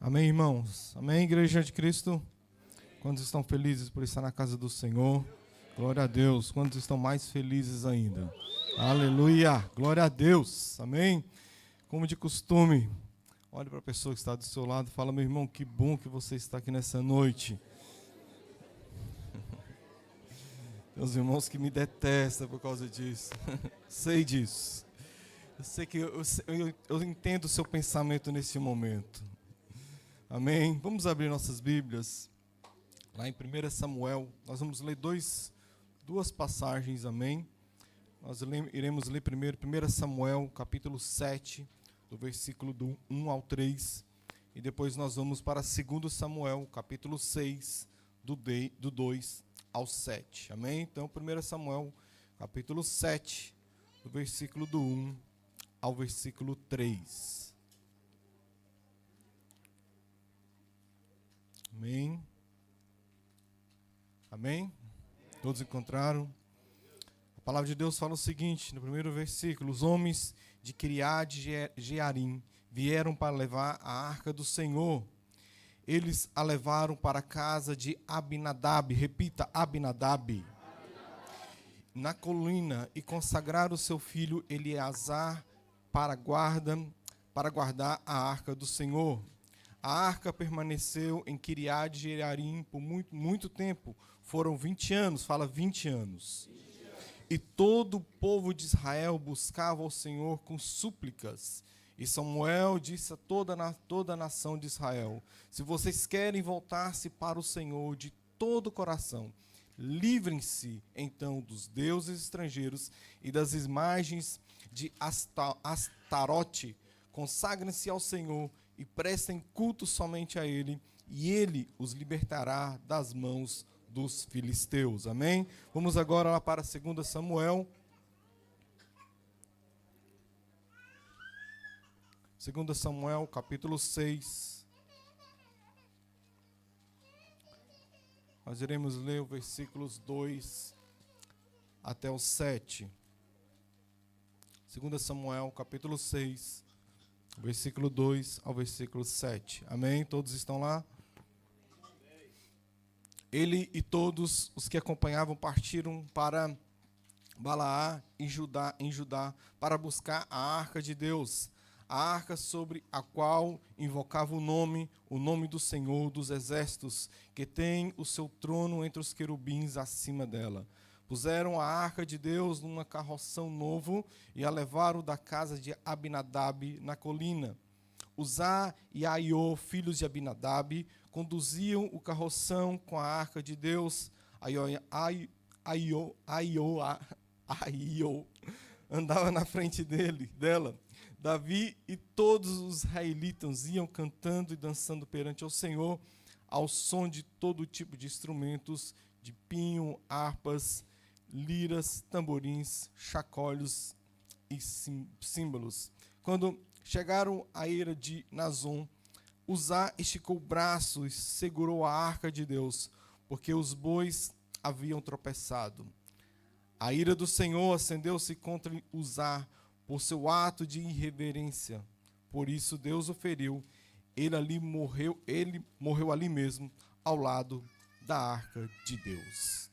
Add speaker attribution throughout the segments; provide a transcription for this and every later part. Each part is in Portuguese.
Speaker 1: Amém, irmãos? Amém, Igreja de Cristo? Quantos estão felizes por estar na casa do Senhor? Glória a Deus. Quantos estão mais felizes ainda? Aleluia! Glória a Deus. Amém? Como de costume, olhe para a pessoa que está do seu lado e fala: meu irmão, que bom que você está aqui nessa noite. Tem uns irmãos que me detestam por causa disso. Sei disso. Eu sei que eu entendo o seu pensamento nesse momento. Amém? Vamos abrir nossas Bíblias. Lá em 1 Samuel, nós vamos ler duas passagens, amém? Nós iremos ler primeiro 1 Samuel, capítulo 7, do versículo do 1 ao 3. E depois nós vamos para 2 Samuel, capítulo 6, do 2 ao 7. Amém? Então, 1 Samuel, capítulo 7, do versículo do 1 ao versículo 3. Amém? Amém? Todos encontraram? A palavra de Deus fala o seguinte, no primeiro versículo: os homens de Kiriat Jearim vieram para levar a arca do Senhor. Eles a levaram para a casa de Abinadab, repita, Abinadab, na colina, e consagraram o seu filho Eleazar para guardar a arca do Senhor. A arca permaneceu em Kiriat Jearim por muito tempo. Foram 20 anos, fala 20 anos. E todo o povo de Israel buscava ao Senhor com súplicas. E Samuel disse a toda a nação de Israel: se vocês querem voltar-se para o Senhor de todo o coração, livrem-se então dos deuses estrangeiros e das imagens de Astarote, consagrem-se ao Senhor e prestem culto somente a Ele, e Ele os libertará das mãos dos filisteus. Amém? Vamos agora lá para 2 Samuel. 2 Samuel, capítulo 6. Nós iremos ler os versículos 2 até o 7. 2 Samuel, capítulo 6. Versículo 2 ao versículo 7. Amém? Todos estão lá? Ele e todos os que acompanhavam partiram para Balaá, em Judá, para buscar a arca de Deus, a arca sobre a qual invocava o nome do Senhor dos Exércitos, que tem o seu trono entre os querubins acima dela. Puseram a arca de Deus numa carroção novo e a levaram da casa de Abinadab na colina. Uzá e Aiô, filhos de Abinadab, conduziam o carroção com a arca de Deus. Aiô andava na frente dela. Davi e todos os israelitas iam cantando e dançando perante o Senhor, ao som de todo tipo de instrumentos, de pinho, harpas, liras, tamborins, chacalhos e símbolos. Quando chegaram à eira de Nazon, Uzá esticou o braço e segurou a arca de Deus, porque os bois haviam tropeçado. A ira do Senhor acendeu-se contra Uzá por seu ato de irreverência. Por isso Deus o feriu. Ele morreu ali mesmo, ao lado da arca de Deus.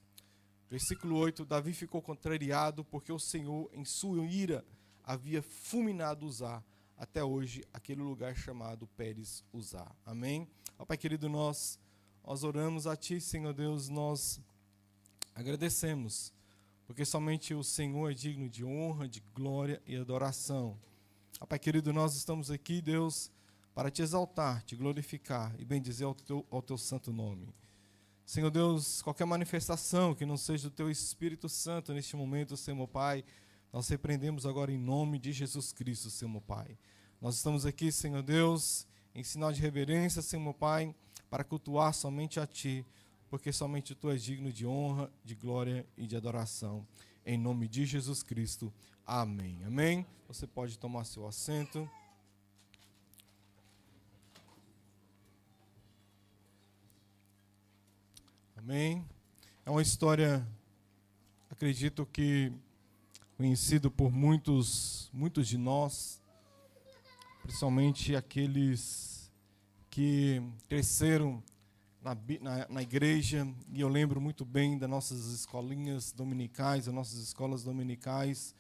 Speaker 1: Versículo 8, Davi ficou contrariado, porque o Senhor, em sua ira, havia fulminado Uzá. Até hoje, aquele lugar chamado Pérez Uzá. Amém? Ó Pai querido, nós oramos a Ti, Senhor Deus, nós agradecemos, porque somente o Senhor é digno de honra, de glória e adoração. Ó Pai querido, nós estamos aqui, Deus, para Te exaltar, Te glorificar e bendizer ao Teu santo nome. Senhor Deus, qualquer manifestação que não seja do Teu Espírito Santo neste momento, Senhor meu Pai, nós repreendemos agora em nome de Jesus Cristo, Senhor meu Pai. Nós estamos aqui, Senhor Deus, em sinal de reverência, Senhor meu Pai, para cultuar somente a Ti, porque somente Tu és digno de honra, de glória e de adoração. Em nome de Jesus Cristo. Amém. Amém? Você pode tomar seu assento. Amém? É uma história, acredito que conhecido por muitos de nós, principalmente aqueles que cresceram na igreja, e eu lembro muito bem das nossas escolinhas dominicais, das nossas escolas dominicais,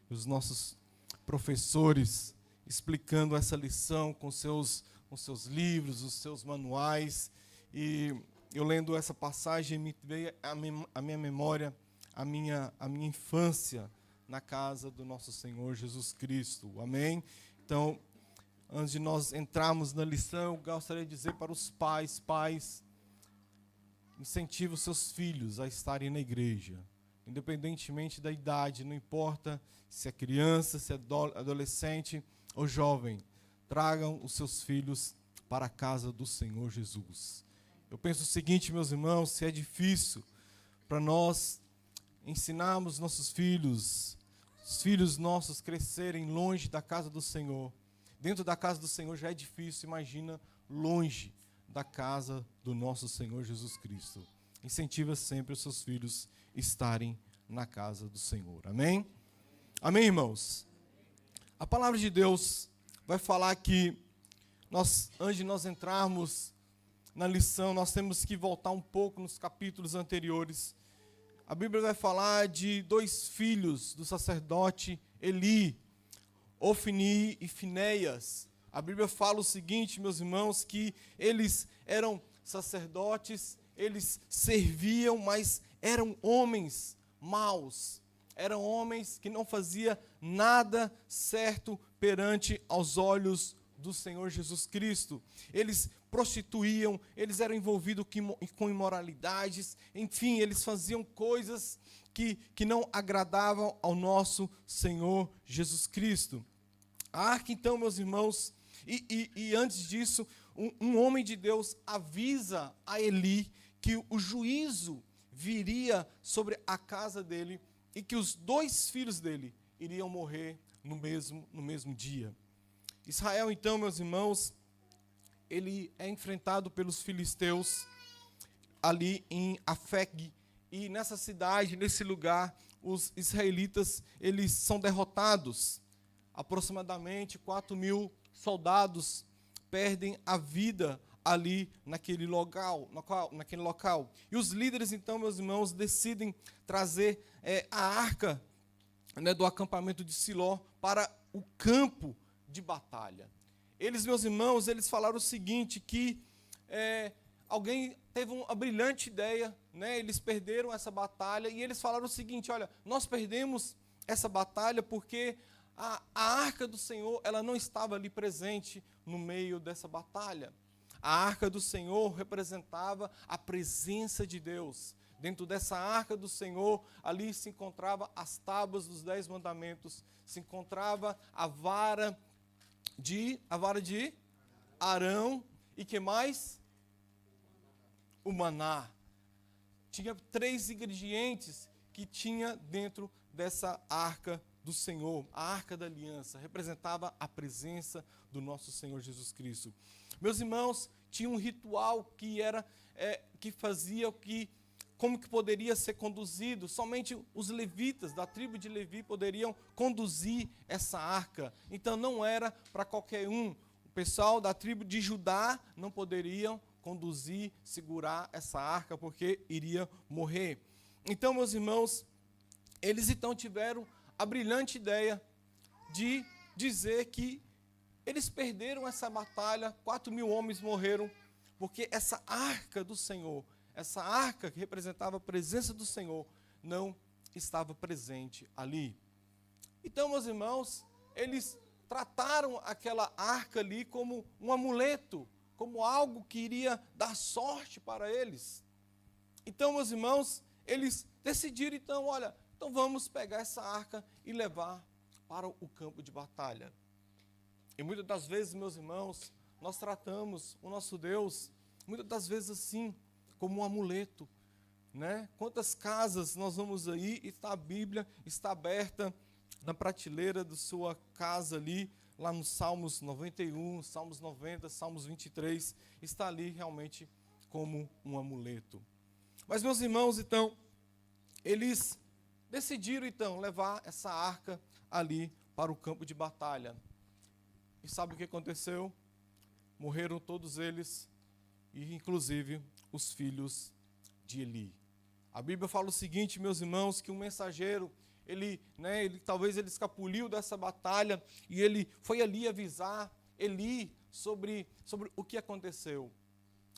Speaker 1: os nossos professores explicando essa lição com seus livros, os seus manuais, e eu lendo essa passagem me veio a minha memória, a minha infância na casa do nosso Senhor Jesus Cristo. Amém? Então, antes de nós entrarmos na lição, eu gostaria de dizer para os pais, incentive os seus filhos a estarem na igreja, independentemente da idade, não importa se é criança, se é adolescente ou jovem, tragam os seus filhos para a casa do Senhor Jesus. Eu penso o seguinte, meus irmãos, se é difícil para nós ensinarmos nossos filhos, os filhos nossos crescerem longe da casa do Senhor. Dentro da casa do Senhor já é difícil, imagina longe da casa do nosso Senhor Jesus Cristo. Incentiva sempre os seus filhos estarem na casa do Senhor. Amém? Amém, irmãos? A palavra de Deus vai falar que antes de nós entrarmos na lição, nós temos que voltar um pouco nos capítulos anteriores. A Bíblia vai falar de 2 filhos do sacerdote Eli, Ofni e Finéias. A Bíblia fala o seguinte, meus irmãos, que eles eram sacerdotes, eles serviam, mas eram homens maus. Eram homens que não faziam nada certo perante aos olhos do Senhor Jesus Cristo. Eles prostituíam, eles eram envolvidos com imoralidades, enfim, eles faziam coisas que não agradavam ao nosso Senhor Jesus Cristo. A arca, então, meus irmãos, e antes disso, um homem de Deus avisa a Eli que o juízo viria sobre a casa dele e que os 2 filhos dele iriam morrer no mesmo dia. Israel, então, meus irmãos, ele é enfrentado pelos filisteus ali em Afeg, e nessa cidade, nesse lugar, os israelitas, eles são derrotados. Aproximadamente 4.000 soldados perdem a vida ali naquele local. E os líderes, então, meus irmãos, decidem trazer a arca, né, do acampamento de Siló para o campo de batalha. Eles, meus irmãos, eles falaram o seguinte, que alguém teve uma brilhante ideia, né? Eles perderam essa batalha e eles falaram o seguinte, olha, nós perdemos essa batalha porque a arca do Senhor, ela não estava ali presente no meio dessa batalha. A arca do Senhor representava a presença de Deus. Dentro dessa arca do Senhor, ali se encontrava as tábuas dos 10 mandamentos, se encontrava a vara de Arão, e que mais? O maná. Tinha 3 ingredientes que tinha dentro dessa arca do Senhor. A arca da aliança representava a presença do nosso Senhor Jesus Cristo. Meus irmãos, tinha um ritual que fazia como que poderia ser conduzido. Somente os levitas da tribo de Levi poderiam conduzir essa arca. Então não era para qualquer um. O pessoal da tribo de Judá não poderiam conduzir, segurar essa arca, porque iria morrer. Então, meus irmãos, eles então tiveram a brilhante ideia de dizer que eles perderam essa batalha, 4.000 homens morreram, porque essa arca do Senhor, essa arca que representava a presença do Senhor, não estava presente ali. Então, meus irmãos, eles trataram aquela arca ali como um amuleto, como algo que iria dar sorte para eles. Então, meus irmãos, eles decidiram, então, olha, então vamos pegar essa arca e levar para o campo de batalha. E muitas das vezes, meus irmãos, nós tratamos o nosso Deus, muitas das vezes assim, como um amuleto, né? Quantas casas nós vamos aí e a Bíblia está aberta na prateleira da sua casa ali, lá nos Salmos 91, Salmos 90, Salmos 23, está ali realmente como um amuleto. Mas, meus irmãos, então, eles decidiram, então, levar essa arca ali para o campo de batalha. E sabe o que aconteceu? morreram todos eles, e inclusive os filhos de Eli. A Bíblia fala o seguinte, meus irmãos, que um mensageiro, talvez ele escapuliu dessa batalha, e ele foi ali avisar Eli sobre o que aconteceu.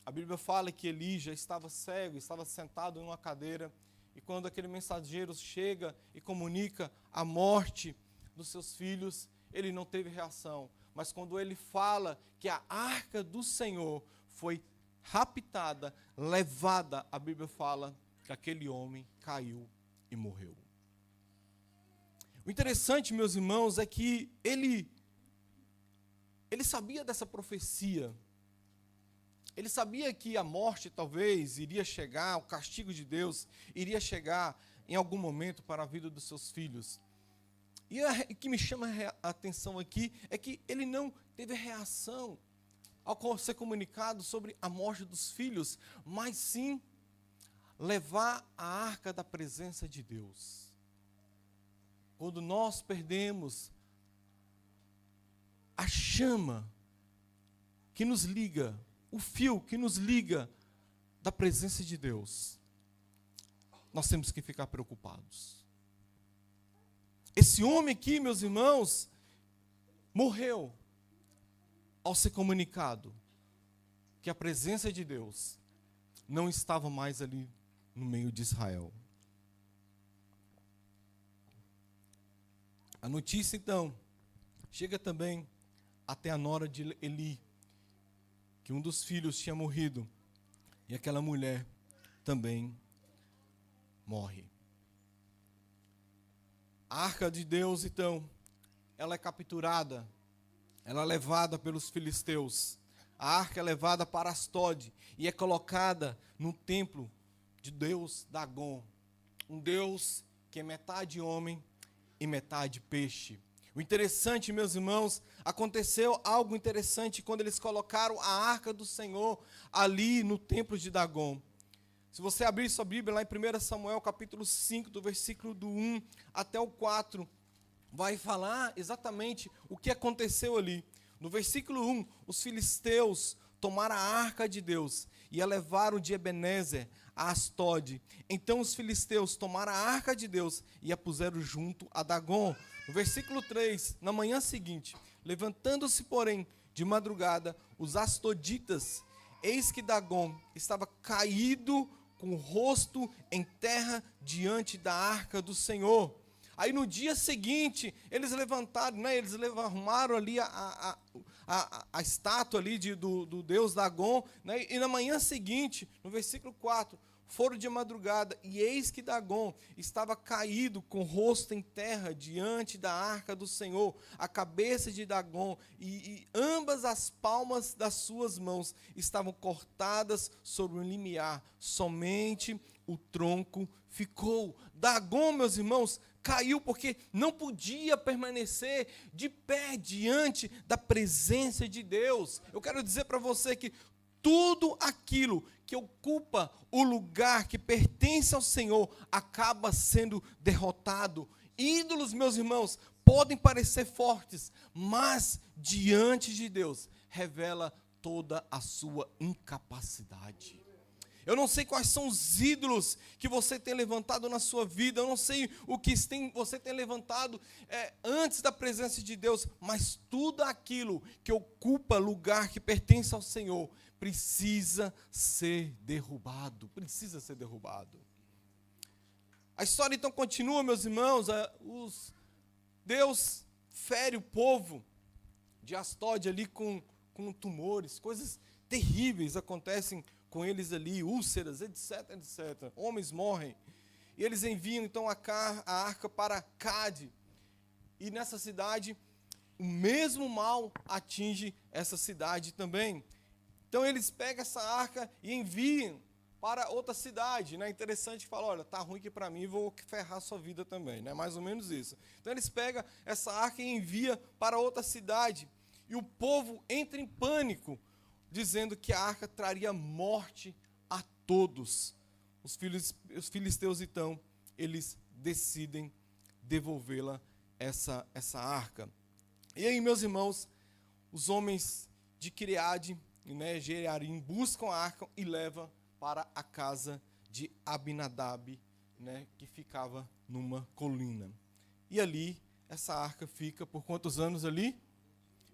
Speaker 1: A Bíblia fala que Eli já estava cego, estava sentado em uma cadeira, e quando aquele mensageiro chega e comunica a morte dos seus filhos, ele não teve reação. Mas quando ele fala que a arca do Senhor foi raptada, levada, a Bíblia fala que aquele homem caiu e morreu. O interessante, meus irmãos, é que ele sabia dessa profecia. Ele sabia que a morte talvez iria chegar, o castigo de Deus iria chegar em algum momento para a vida dos seus filhos. E o que me chama a atenção aqui é que ele não teve reação ao ser comunicado sobre a morte dos filhos, mas sim levar a arca da presença de Deus. Quando nós perdemos a chama que nos liga, o fio que nos liga da presença de Deus, nós temos que ficar preocupados. Esse homem aqui, meus irmãos, morreu ao ser comunicado que a presença de Deus não estava mais ali no meio de Israel. A notícia, então, chega também até a nora de Eli, que um dos filhos tinha morrido, e aquela mulher também morre. A arca de Deus, então, ela é capturada, ela é levada pelos filisteus. A arca é levada para Astode e é colocada no templo de Deus Dagon, um Deus que é metade homem e metade peixe. O interessante, meus irmãos, aconteceu algo interessante quando eles colocaram a arca do Senhor ali no templo de Dagon. Se você abrir sua Bíblia lá em 1 Samuel, capítulo 5, do versículo do 1 até o 4, vai falar exatamente o que aconteceu ali. No versículo 1, os filisteus tomaram a arca de Deus e a levaram de Ebenezer a Astode. Então os filisteus tomaram a arca de Deus e a puseram junto a Dagon. No versículo 3, na manhã seguinte, levantando-se, porém, de madrugada, os astoditas, eis que Dagon estava caído com o rosto em terra diante da arca do Senhor. Aí no dia seguinte, eles levantaram, eles arrumaram ali a estátua ali do deus Dagon, e na manhã seguinte, no versículo 4, foram de madrugada, e eis que Dagon estava caído com o rosto em terra diante da arca do Senhor, a cabeça de Dagon e ambas as palmas das suas mãos estavam cortadas sobre o limiar, somente o tronco ficou. Dagon, meus irmãos, caiu porque não podia permanecer de pé diante da presença de Deus. Eu quero dizer para você que tudo aquilo que ocupa o lugar que pertence ao Senhor acaba sendo derrotado. Ídolos, meus irmãos, podem parecer fortes, mas diante de Deus revela toda a sua incapacidade. Eu não sei quais são os ídolos que você tem levantado na sua vida, eu não sei o que você tem levantado antes da presença de Deus, mas tudo aquilo que ocupa lugar que pertence ao Senhor precisa ser derrubado, precisa ser derrubado. A história então continua, meus irmãos, Deus fere o povo de Astode ali com tumores, coisas terríveis acontecem com eles ali, úlceras, etc, etc. Homens morrem. E eles enviam então a arca para Cade. E nessa cidade, o mesmo mal atinge essa cidade também. Então eles pegam essa arca e enviam para outra cidade. É interessante falar, olha, tá ruim aqui para mim, vou ferrar a sua vida também. Mais ou menos isso. Então eles pegam essa arca e enviam para outra cidade. E o povo entra em pânico, dizendo que a arca traria morte a todos. Os filisteus, então, eles decidem devolvê-la, essa arca. E aí, meus irmãos, os homens de Gileade, né, Jearim, buscam a arca e levam para a casa de Abinadab, né, que ficava numa colina. E ali, essa arca fica por quantos anos ali?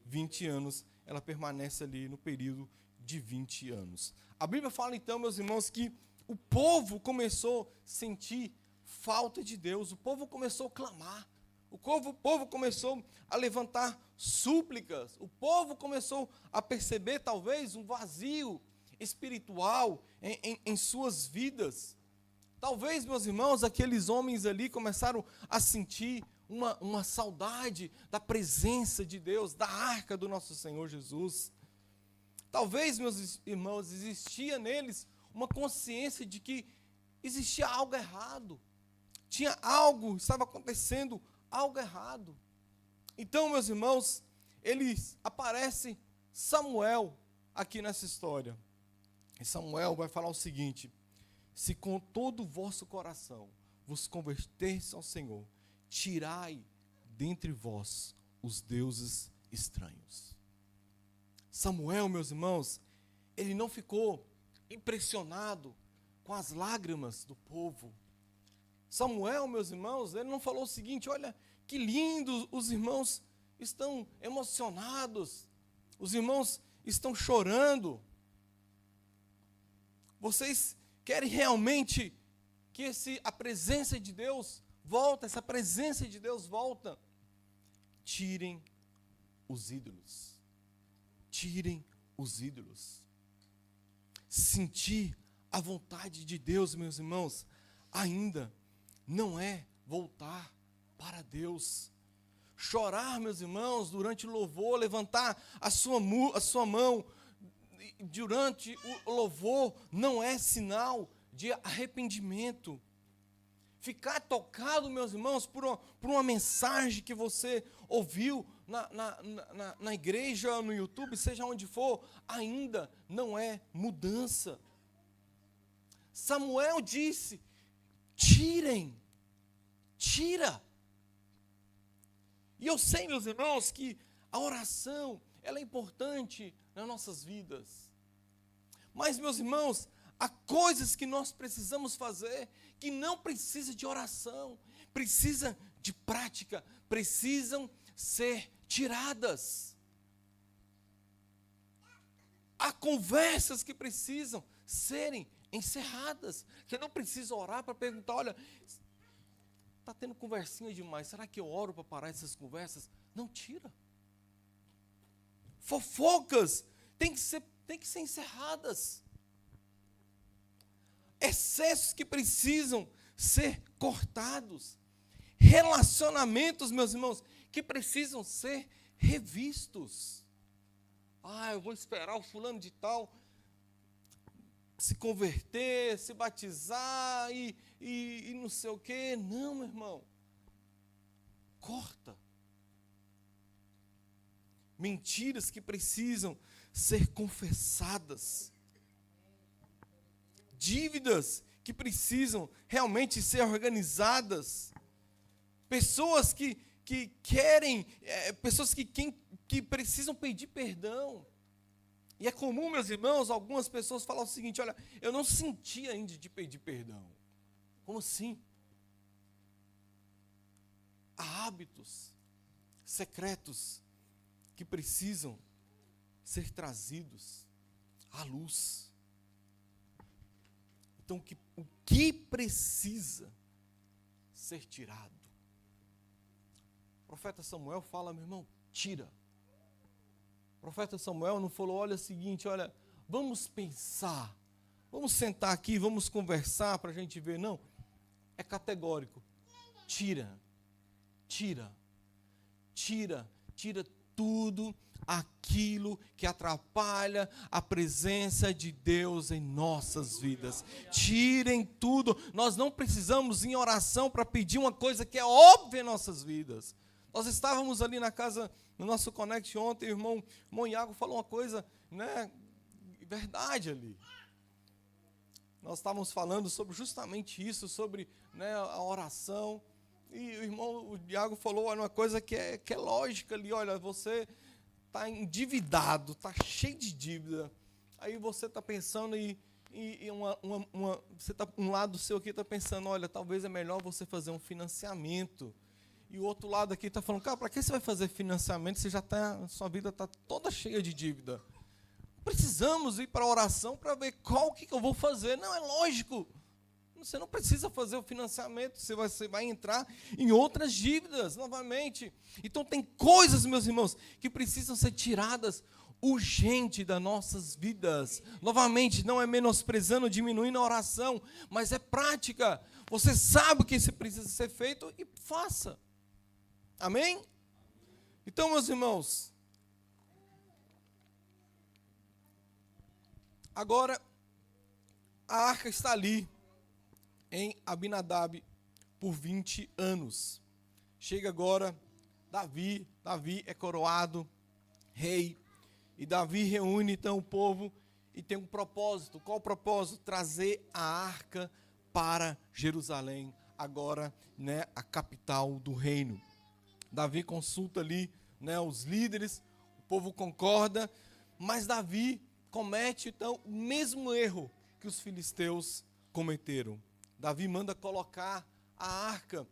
Speaker 1: 20 anos. Ela permanece ali no período de 20 anos. A Bíblia fala então, meus irmãos, que o povo começou a sentir falta de Deus, o povo começou a clamar, o povo começou a levantar súplicas, o povo começou a perceber talvez um vazio espiritual em suas vidas. Talvez, meus irmãos, aqueles homens ali começaram a sentir uma saudade da presença de Deus, da arca do nosso Senhor Jesus. Talvez, meus irmãos, existia neles uma consciência de que existia algo errado. Tinha algo, estava acontecendo algo errado. Então, meus irmãos, aparece Samuel aqui nessa história. E Samuel vai falar o seguinte: se com todo o vosso coração vos converterdes ao Senhor, tirai dentre vós os deuses estranhos. Samuel, meus irmãos, ele não ficou impressionado com as lágrimas do povo. Samuel, meus irmãos, ele não falou o seguinte: olha, que lindo, os irmãos estão emocionados, os irmãos estão chorando. Vocês querem realmente que a presença de Deus volta, essa presença de Deus volta? Tirem os ídolos. Tirem os ídolos. Sentir a vontade de Deus, meus irmãos, ainda não é voltar para Deus. Chorar, meus irmãos, durante o louvor, levantar a sua mão durante o louvor, não é sinal de arrependimento. Ficar tocado, meus irmãos, por uma mensagem que você ouviu na igreja, no YouTube, seja onde for, ainda não é mudança. Samuel disse: tira. E eu sei, meus irmãos, que a oração, ela é importante nas nossas vidas. Mas, meus irmãos, há coisas que nós precisamos fazer que não precisa de oração, precisa de prática, precisam ser tiradas. Há conversas que precisam serem encerradas. Você não precisa orar para perguntar: olha, está tendo conversinha demais, será que eu oro para parar essas conversas? Não, tira. Fofocas tem que ser encerradas. Excessos que precisam ser cortados. Relacionamentos, meus irmãos, que precisam ser revistos. Eu vou esperar o fulano de tal se converter, se batizar e não sei o quê. Não, meu irmão. Corta. Mentiras que precisam ser confessadas. Dívidas que precisam realmente ser organizadas. Pessoas que querem, pessoas que precisam pedir perdão. E é comum, meus irmãos, algumas pessoas falam o seguinte: olha, eu não senti ainda de pedir perdão. Como assim? Há hábitos secretos que precisam ser trazidos à luz. Então, o que precisa ser tirado? O profeta Samuel fala: meu irmão, tira. O profeta Samuel não falou: olha, é o seguinte, olha, vamos pensar, vamos sentar aqui, vamos conversar para a gente ver. Não, é categórico. Tira tudo aquilo que atrapalha a presença de Deus em nossas vidas. Tirem tudo. Nós não precisamos ir em oração para pedir uma coisa que é óbvia em nossas vidas. Nós estávamos ali na casa, no nosso Connect ontem, o irmão Iago falou uma coisa, né, verdade ali. Nós estávamos falando sobre justamente isso, sobre, né, a oração. E o irmão Iago falou uma coisa que é lógica ali: olha, você está endividado, está cheio de dívida. Aí você está pensando você tá, um lado seu aqui está pensando, olha, talvez é melhor você fazer um financiamento. E o outro lado aqui está falando, cara, para que você vai fazer financiamento se sua vida está toda cheia de dívida? Precisamos ir para a oração para ver qual que eu vou fazer. Não, é lógico. Você não precisa fazer o financiamento, você vai entrar em outras dívidas novamente. Então tem coisas, meus irmãos, que precisam ser tiradas urgente das nossas vidas. Novamente, não é menosprezando, diminuindo a oração, mas é prática. Você sabe o que isso precisa ser feito e faça. Amém? Então, meus irmãos, agora a arca está ali em Abinadab por 20 anos. Chega agora Davi é coroado rei, e Davi reúne então o povo e tem um propósito. Qual o propósito? Trazer a arca para Jerusalém, agora, né, a capital do reino. Davi consulta ali, né, os líderes, o povo concorda, mas Davi comete então o mesmo erro que os filisteus cometeram. Davi manda colocar a arca,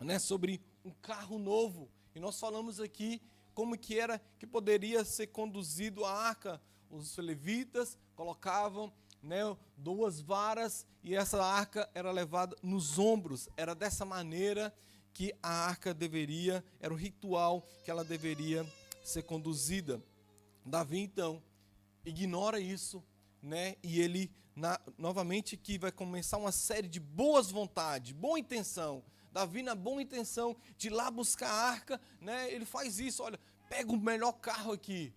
Speaker 1: né, sobre um carro novo. E nós falamos aqui como que era que poderia ser conduzido a arca. Os levitas colocavam, né, 2 varas e essa arca era levada nos ombros. Era dessa maneira que a arca era o ritual que ela deveria ser conduzida. Davi então ignora isso, né, e ele novamente que vai começar uma série de boas vontades, boa intenção. Davi, na boa intenção de ir lá buscar a arca, né, ele faz isso, olha, pega o melhor carro aqui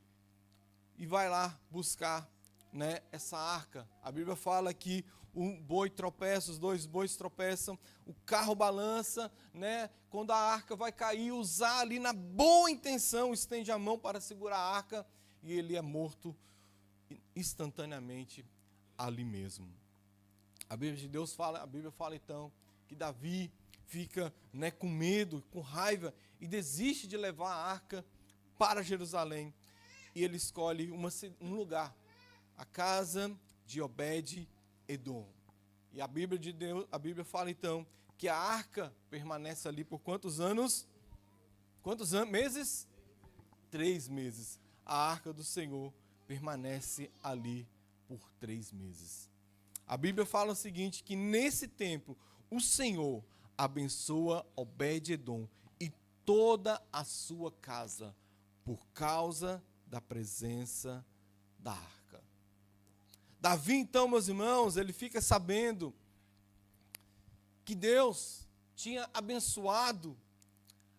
Speaker 1: e vai lá buscar, né, essa arca. A Bíblia fala que um boi tropeça, os 2 bois tropeçam, o carro balança, né, quando a arca vai cair, usar ali na boa intenção, estende a mão para segurar a arca e ele é morto instantaneamente ali mesmo. A Bíblia fala então que Davi fica, né, com medo, com raiva e desiste de levar a arca para Jerusalém. E ele escolhe um lugar, a casa de Obed-Edom. E a Bíblia fala então que a arca permanece ali por quantos anos? Quantos anos? Meses? 3 meses. A arca do Senhor permanece ali por 3 meses. A Bíblia fala o seguinte, que nesse tempo o Senhor abençoa Obed-Edom e toda a sua casa por causa da presença da arca. Davi então, meus irmãos, ele fica sabendo que Deus tinha abençoado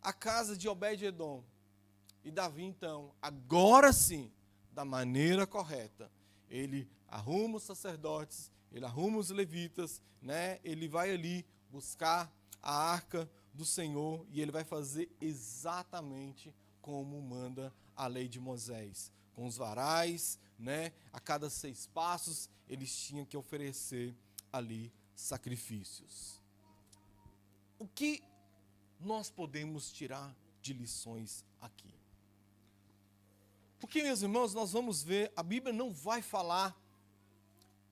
Speaker 1: a casa de Obed-Edom. E Davi então, agora sim, da maneira correta, ele arruma os sacerdotes, ele arruma os levitas, né? Ele vai ali buscar a arca do Senhor e ele vai fazer exatamente como manda a lei de Moisés. Com os varais, né? A cada 6 passos, eles tinham que oferecer ali sacrifícios. O que nós podemos tirar de lições aqui? Porque, meus irmãos, nós vamos ver, a Bíblia não vai falar,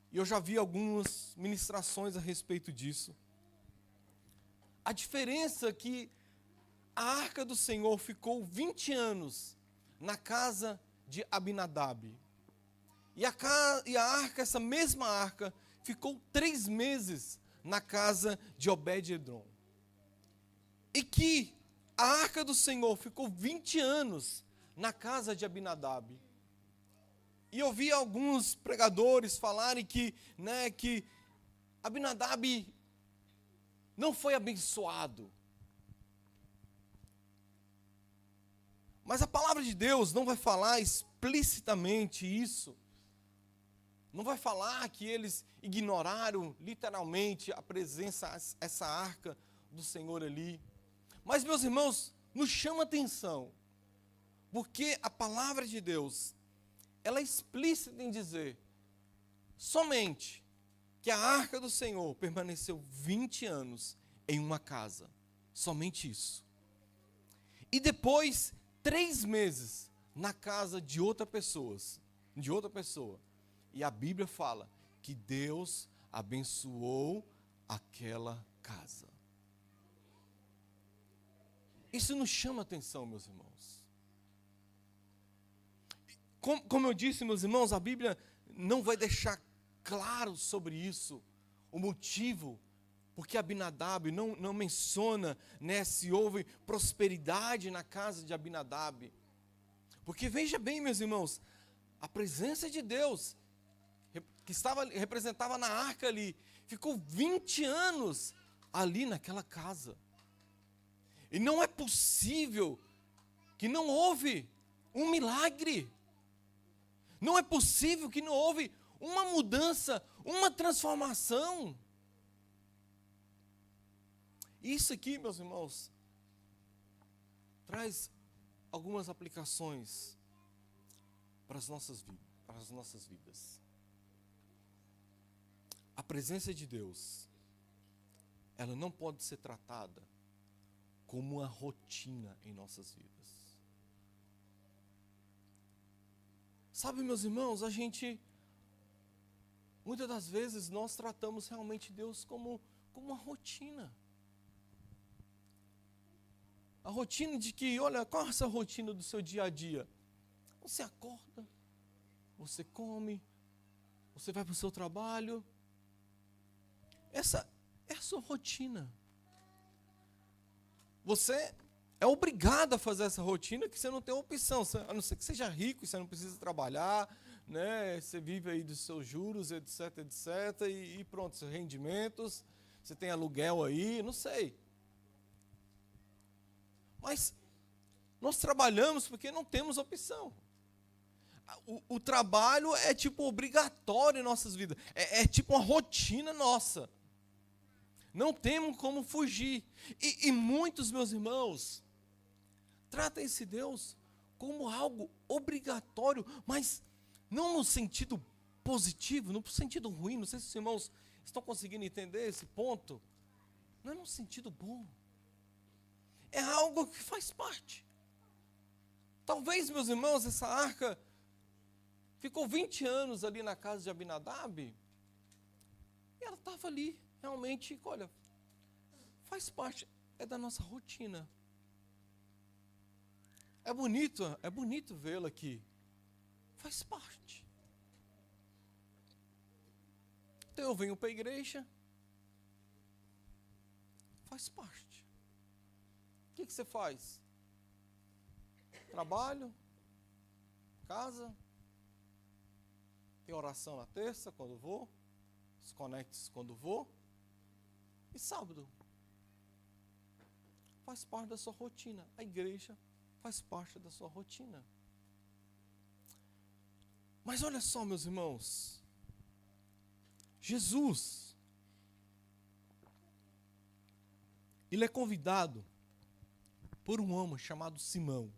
Speaker 1: e eu já vi algumas ministrações a respeito disso. A diferença é que a arca do Senhor ficou 20 anos na casa de Abinadab. E a arca, essa mesma arca, ficou 3 meses na casa de Obed-Edom. E que a arca do Senhor ficou 20 anos na casa de Abinadab. E eu vi alguns pregadores falarem que, né, que Abinadab não foi abençoado. Mas a palavra de Deus não vai falar explicitamente isso. Não vai falar que eles ignoraram literalmente a presença, essa arca do Senhor ali. Mas, meus irmãos, nos chama atenção, porque a palavra de Deus, ela é explícita em dizer somente que a arca do Senhor permaneceu 20 anos em uma casa. Somente isso. E depois, 3 meses na casa de outra pessoa. E a Bíblia fala que Deus abençoou aquela casa. Isso nos chama atenção, meus irmãos. Como eu disse, meus irmãos, a Bíblia não vai deixar claro sobre isso, o motivo, porque Abinadab não menciona, né, se houve prosperidade na casa de Abinadab. Porque veja bem, meus irmãos, a presença de Deus, que representava na arca ali, ficou 20 anos ali naquela casa. E não é possível que não houve um milagre. Não é possível que não houve uma mudança, uma transformação. Isso aqui, meus irmãos, traz algumas aplicações para as nossas vidas. A presença de Deus, ela não pode ser tratada como uma rotina em nossas vidas. Sabe, meus irmãos, muitas das vezes nós tratamos realmente Deus como uma rotina. A rotina de que, olha, qual é essa rotina do seu dia a dia? Você acorda, você come, você vai para o seu trabalho. Essa é a sua rotina. Você é obrigado a fazer essa rotina, que você não tem opção, a não ser que seja rico, você não precisa trabalhar, né? Você vive aí dos seus juros, etc, etc, e pronto, seus rendimentos, você tem aluguel aí, não sei. Mas nós trabalhamos porque não temos opção. O trabalho é tipo obrigatório em nossas vidas, é tipo uma rotina nossa. Não temos como fugir. E muitos, meus irmãos, tratam esse Deus como algo obrigatório, mas não no sentido positivo, no sentido ruim. Não sei se os irmãos estão conseguindo entender esse ponto. Não é no sentido bom. É algo que faz parte. Talvez, meus irmãos, essa arca ficou 20 anos ali na casa de Abinadab, e ela estava ali, realmente, olha, faz parte, é da nossa rotina. É bonito vê-la aqui. Faz parte. Então eu venho para a igreja, faz parte. O que você faz? Trabalho, casa, tem oração na terça, quando vou, os conectes quando vou, e sábado. Faz parte da sua rotina. A igreja faz parte da sua rotina. Mas olha só, meus irmãos, Jesus, ele é convidado por um homem chamado Simão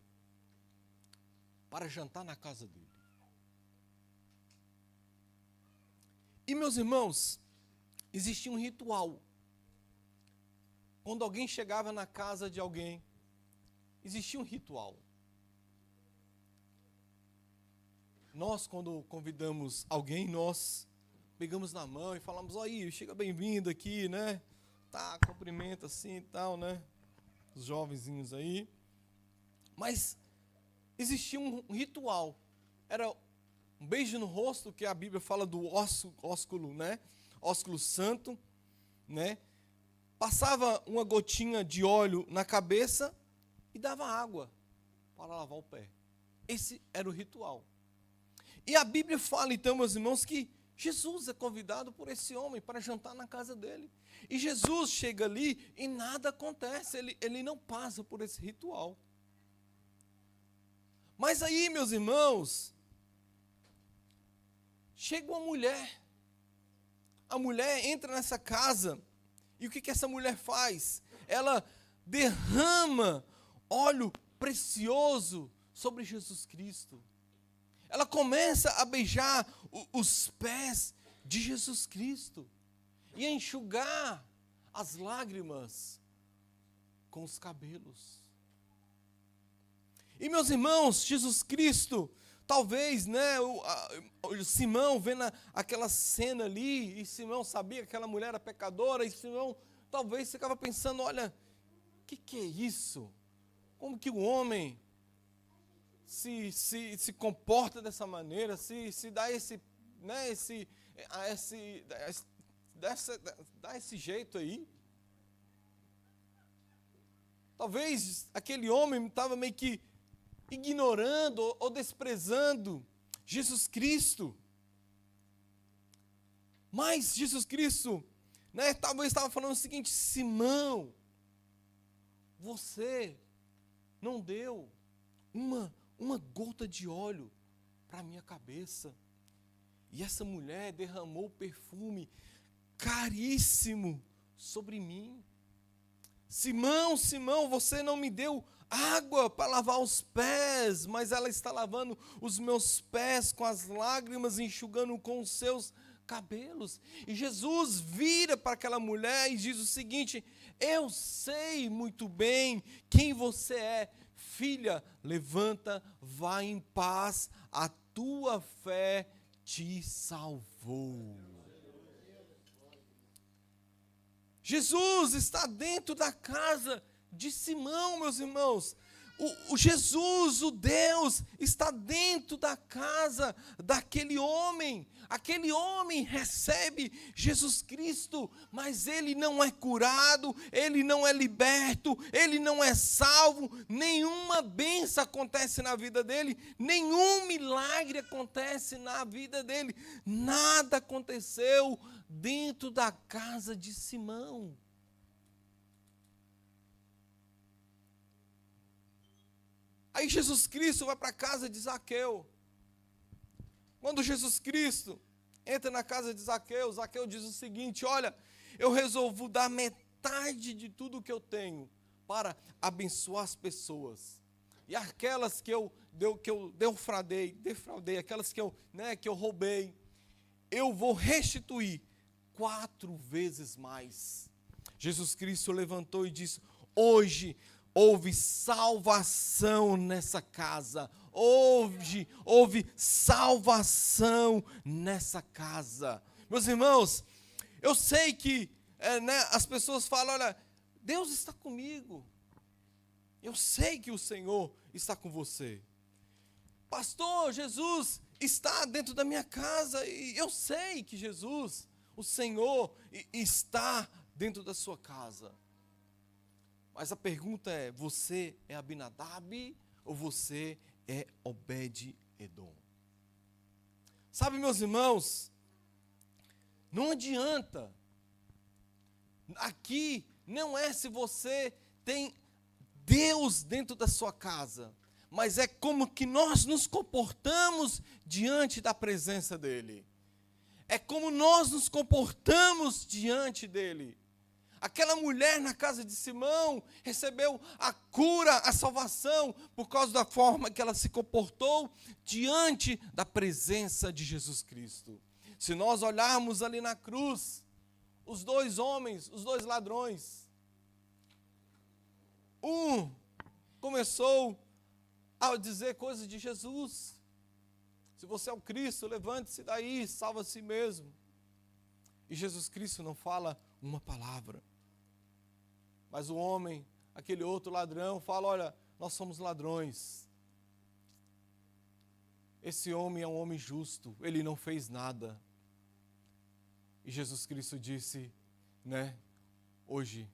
Speaker 1: para jantar na casa dele. E, meus irmãos, existia um ritual. Quando alguém chegava na casa de alguém, existia um ritual. Nós, quando convidamos alguém, nós pegamos na mão e falamos, aí, chega bem-vindo aqui, né? Tá, cumprimenta assim e tal, né? Os jovenzinhos aí. Mas existia um ritual. Era um beijo no rosto, que a Bíblia fala do ósculo, né? Ósculo santo, né? Passava uma gotinha de óleo na cabeça e dava água para lavar o pé. Esse era o ritual. E a Bíblia fala, então, meus irmãos, que Jesus é convidado por esse homem para jantar na casa dele. E Jesus chega ali e nada acontece, ele não passa por esse ritual. Mas aí, meus irmãos, chega uma mulher. A mulher entra nessa casa e o que essa mulher faz? Ela derrama óleo precioso sobre Jesus Cristo. Ela começa a beijar os pés de Jesus Cristo e a enxugar as lágrimas com os cabelos. E meus irmãos, Jesus Cristo, talvez, né, o Simão vendo aquela cena ali, e Simão sabia que aquela mulher era pecadora, e Simão talvez ficava pensando, olha, o que é isso? Como que o homem se comporta dessa maneira, se dá esse, né, dá esse jeito aí? Talvez aquele homem estava meio que ignorando ou desprezando Jesus Cristo. Mas Jesus Cristo, né, talvez estava falando o seguinte: Simão, você não deu uma gota de óleo para a minha cabeça. E essa mulher derramou perfume caríssimo sobre mim. Simão, Simão, você não me deu água para lavar os pés, mas ela está lavando os meus pés com as lágrimas, enxugando com os seus cabelos. E Jesus vira para aquela mulher e diz o seguinte: eu sei muito bem quem você é, filha, levanta, vai em paz, a tua fé te salvou. Jesus está dentro da casa de Simão, meus irmãos. O Jesus, o Deus, está dentro da casa daquele homem. Aquele homem recebe Jesus Cristo, mas ele não é curado, ele não é liberto, ele não é salvo, nenhuma bênção acontece na vida dele, nenhum milagre acontece na vida dele, nada aconteceu dentro da casa de Simão. Aí Jesus Cristo vai para a casa de Zaqueu. Quando Jesus Cristo entra na casa de Zaqueu, Zaqueu diz o seguinte: olha, eu resolvo dar metade de tudo que eu tenho para abençoar as pessoas. E aquelas que eu defraudei, aquelas que eu roubei, eu vou restituir 4 vezes mais. Jesus Cristo levantou e disse: hoje houve salvação nessa casa. Hoje houve salvação nessa casa. Meus irmãos, eu sei que as pessoas falam: olha, Deus está comigo. Eu sei que o Senhor está com você. Pastor, Jesus está dentro da minha casa. E eu sei que Jesus, o Senhor, está dentro da sua casa. Mas a pergunta é: você é Abinadab ou você é Obed-Edom? Sabe, meus irmãos, não adianta. Aqui não é se você tem Deus dentro da sua casa, mas é como que nós nos comportamos diante da presença dEle. É como nós nos comportamos diante dEle. Aquela mulher na casa de Simão recebeu a cura, a salvação, por causa da forma que ela se comportou diante da presença de Jesus Cristo. Se nós olharmos ali na cruz, os 2 homens, os 2 ladrões, um começou a dizer coisas de Jesus: se você é o Cristo, levante-se daí, salva a si mesmo. E Jesus Cristo não fala uma palavra. Mas o homem, aquele outro ladrão, fala: olha, nós somos ladrões. Esse homem é um homem justo, ele não fez nada. E Jesus Cristo disse, hoje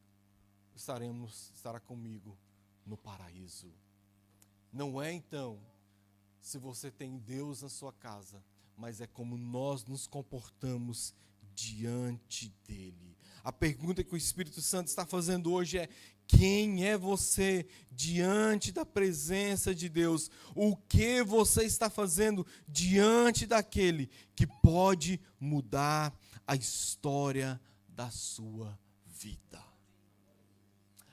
Speaker 1: estará comigo no paraíso. Não é então se você tem Deus na sua casa, mas é como nós nos comportamos diante dele. A pergunta que o Espírito Santo está fazendo hoje é: quem é você diante da presença de Deus? O que você está fazendo diante daquele que pode mudar a história da sua vida?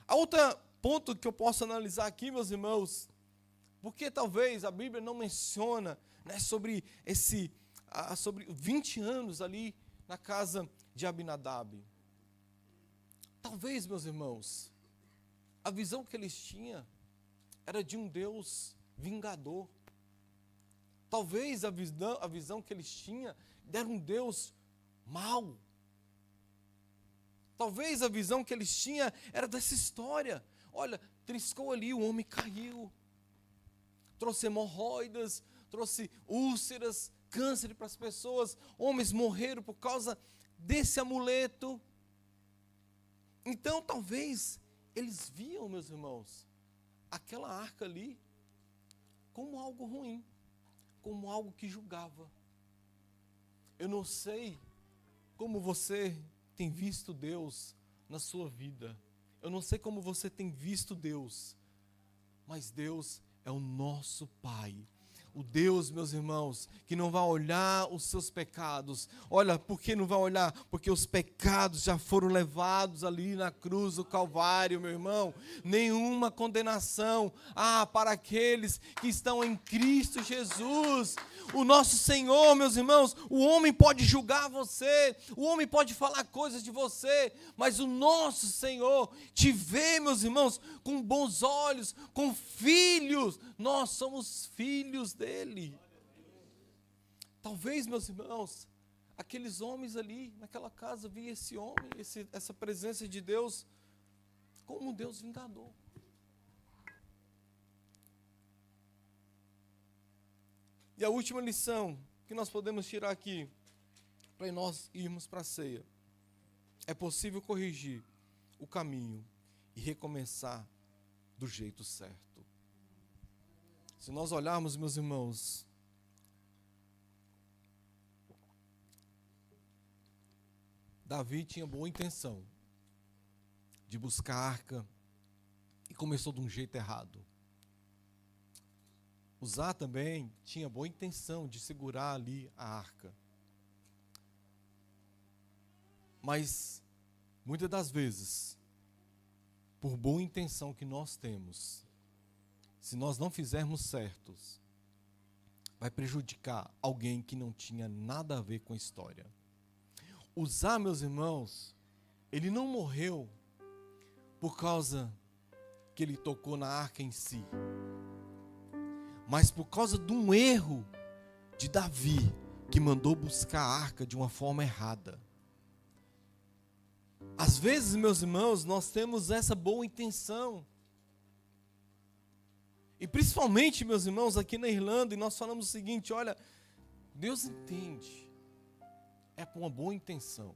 Speaker 1: A outra ponto que eu posso analisar aqui, meus irmãos, porque talvez a Bíblia não menciona sobre sobre 20 anos ali na casa de Abinadab. Talvez, meus irmãos, a visão que eles tinham era de um Deus vingador. Talvez a visão que eles tinham era um Deus mau. Talvez a visão que eles tinham era dessa história. Olha, triscou ali, o homem caiu. Trouxe hemorroidas, trouxe úlceras, câncer para as pessoas. Homens morreram por causa desse amuleto. Então, talvez, eles viam, meus irmãos, aquela arca ali como algo ruim, como algo que julgava. Eu não sei como você tem visto Deus na sua vida. Eu não sei como você tem visto Deus, mas Deus é o nosso Pai. O Deus, meus irmãos, que não vai olhar os seus pecados. Olha, por que não vai olhar? Porque os pecados já foram levados ali na cruz do Calvário, meu irmão. Nenhuma condenação para aqueles que estão em Cristo Jesus. O nosso Senhor, meus irmãos, o homem pode julgar você, o homem pode falar coisas de você, mas o nosso Senhor te vê, meus irmãos, com bons olhos, com filhos. Nós somos filhos dele. Talvez, meus irmãos, aqueles homens ali naquela casa viam esse homem, essa presença de Deus como um Deus vingador. E a última lição que nós podemos tirar aqui, para nós irmos para a ceia, é possível corrigir o caminho e recomeçar do jeito certo. Se nós olharmos, meus irmãos, Davi tinha boa intenção de buscar a arca e começou de um jeito errado. Uzá também tinha boa intenção de segurar ali a arca. Mas, muitas das vezes, por boa intenção que nós temos, se nós não fizermos certos, vai prejudicar alguém que não tinha nada a ver com a história. Uzá, meus irmãos, ele não morreu por causa que ele tocou na arca em si, mas por causa de um erro de Davi, que mandou buscar a arca de uma forma errada. Às vezes, meus irmãos, nós temos essa boa intenção. E principalmente, meus irmãos, aqui na Irlanda, e nós falamos o seguinte: olha, Deus entende, é por uma boa intenção.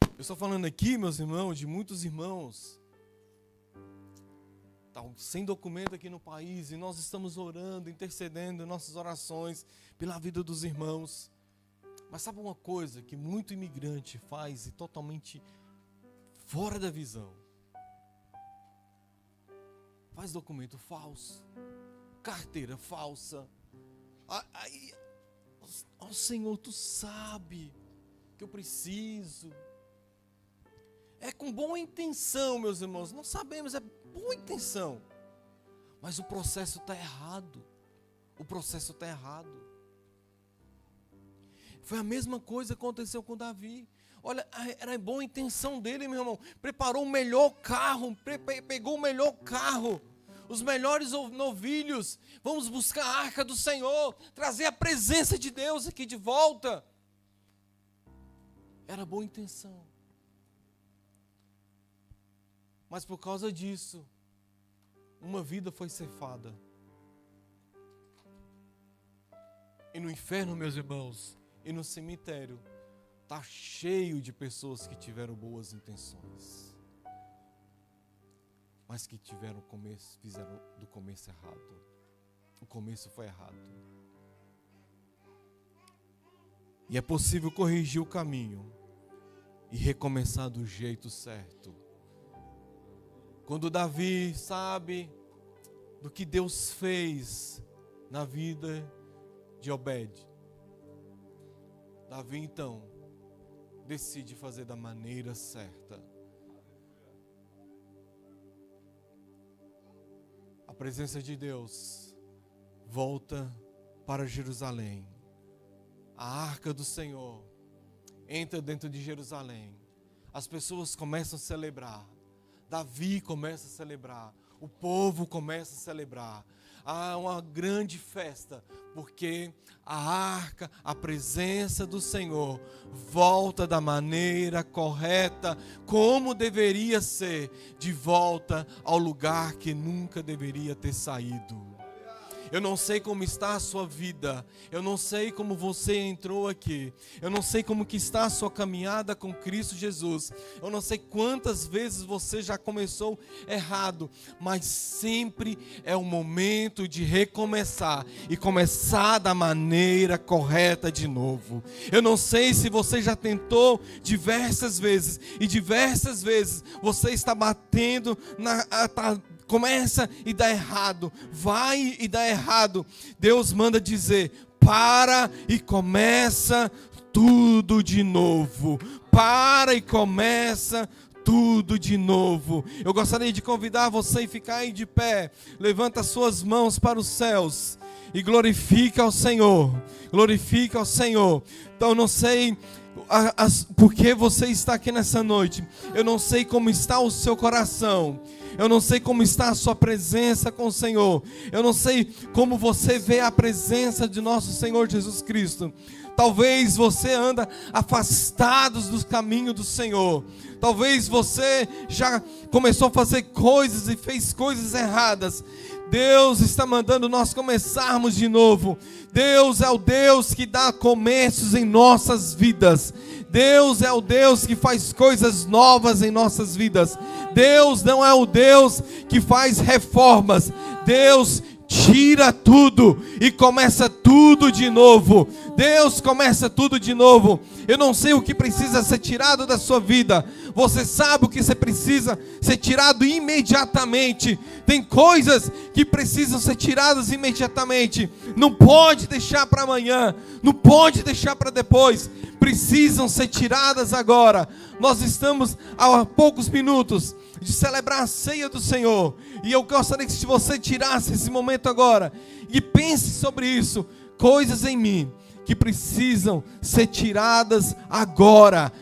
Speaker 1: Eu estou falando aqui, meus irmãos, de muitos irmãos sem documento aqui no país, e nós estamos orando, intercedendo em nossas orações pela vida dos irmãos. Mas sabe uma coisa que muito imigrante faz e totalmente fora da visão? Faz documento falso, carteira falsa. Senhor, tu sabe que eu preciso. É com boa intenção, meus irmãos. Nós sabemos, é boa intenção. Mas o processo está errado. O processo está errado. Foi a mesma coisa que aconteceu com Davi. Olha, era a boa intenção dele, meu irmão. Preparou o melhor carro, pegou o melhor carro, os melhores novilhos. Vamos buscar a arca do Senhor, trazer a presença de Deus aqui de volta. Era boa intenção. Mas por causa disso, uma vida foi ceifada. E no inferno, meus irmãos, e no cemitério, está cheio de pessoas que tiveram boas intenções, mas que fizeram do começo errado. O começo foi errado. E é possível corrigir o caminho e recomeçar do jeito certo. Quando Davi sabe do que Deus fez na vida de Obed, Davi então decide fazer da maneira certa. A presença de Deus volta para Jerusalém. A arca do Senhor entra dentro de Jerusalém. As pessoas começam a celebrar. Davi começa a celebrar. o povo começa a celebrar. Há uma grande festa, porque a arca, a presença do Senhor, volta da maneira correta, como deveria ser, de volta ao lugar que nunca deveria ter saído. Eu não sei como está a sua vida, eu não sei como você entrou aqui, eu não sei como que está a sua caminhada com Cristo Jesus, eu não sei quantas vezes você já começou errado, mas sempre é o momento de recomeçar e começar da maneira correta de novo. Eu não sei se você já tentou diversas vezes e diversas vezes você está batendo começa e dá errado, vai e dá errado. Deus manda dizer: para e começa tudo de novo. Para e começa tudo de novo. Eu gostaria de convidar você a ficar aí de pé. Levanta as suas mãos para os céus e glorifica ao Senhor. Glorifica ao Senhor. Então eu não sei porque você está aqui nessa noite. Eu não sei como está o seu coração. Eu não sei como está a sua presença com o Senhor. Eu não sei como você vê a presença de nosso Senhor Jesus Cristo. Talvez você anda afastado dos caminhos do Senhor. Talvez você já começou a fazer coisas e fez coisas erradas. Deus está mandando nós começarmos de novo. Deus é o Deus que dá começos em nossas vidas. Deus é o Deus que faz coisas novas em nossas vidas. Deus não é o Deus que faz reformas. Deus tira tudo e começa tudo de novo. Deus começa tudo de novo. Eu não sei o que precisa ser tirado da sua vida. Você sabe o que você precisa ser tirado imediatamente. Tem coisas que precisam ser tiradas imediatamente. Não pode deixar para amanhã. Não pode deixar para depois. Precisam ser tiradas agora. Nós estamos há poucos minutos de celebrar a ceia do Senhor. E eu gostaria que se você tirasse esse momento agora e pense sobre isso. Coisas em mim que precisam ser tiradas agora,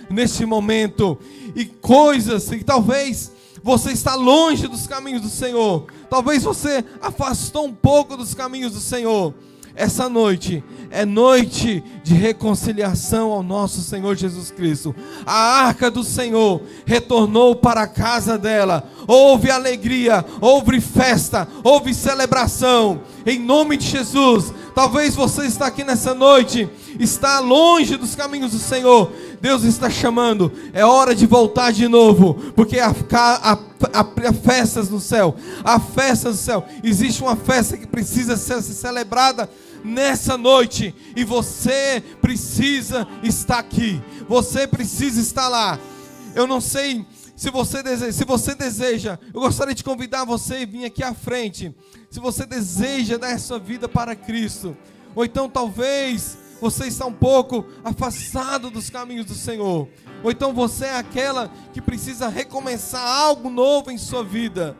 Speaker 1: neste momento. E coisas que talvez você está longe dos caminhos do Senhor. Talvez você afastou um pouco dos caminhos do Senhor. Essa noite é noite de reconciliação ao nosso Senhor Jesus Cristo. A arca do Senhor retornou para a casa dela. Houve alegria, houve festa, houve celebração. Em nome de Jesus. Talvez você está aqui nessa noite, está longe dos caminhos do Senhor. Deus está chamando. É hora de voltar de novo, porque há festas no céu. Há festas no céu. Existe uma festa que precisa ser celebrada nessa noite, e você precisa estar aqui. Você precisa estar lá. Eu não sei se você deseja, eu gostaria de convidar você a vir aqui à frente. Se você deseja dar sua vida para Cristo, ou então talvez você está um pouco afastado dos caminhos do Senhor, ou então você é aquela que precisa recomeçar algo novo em sua vida.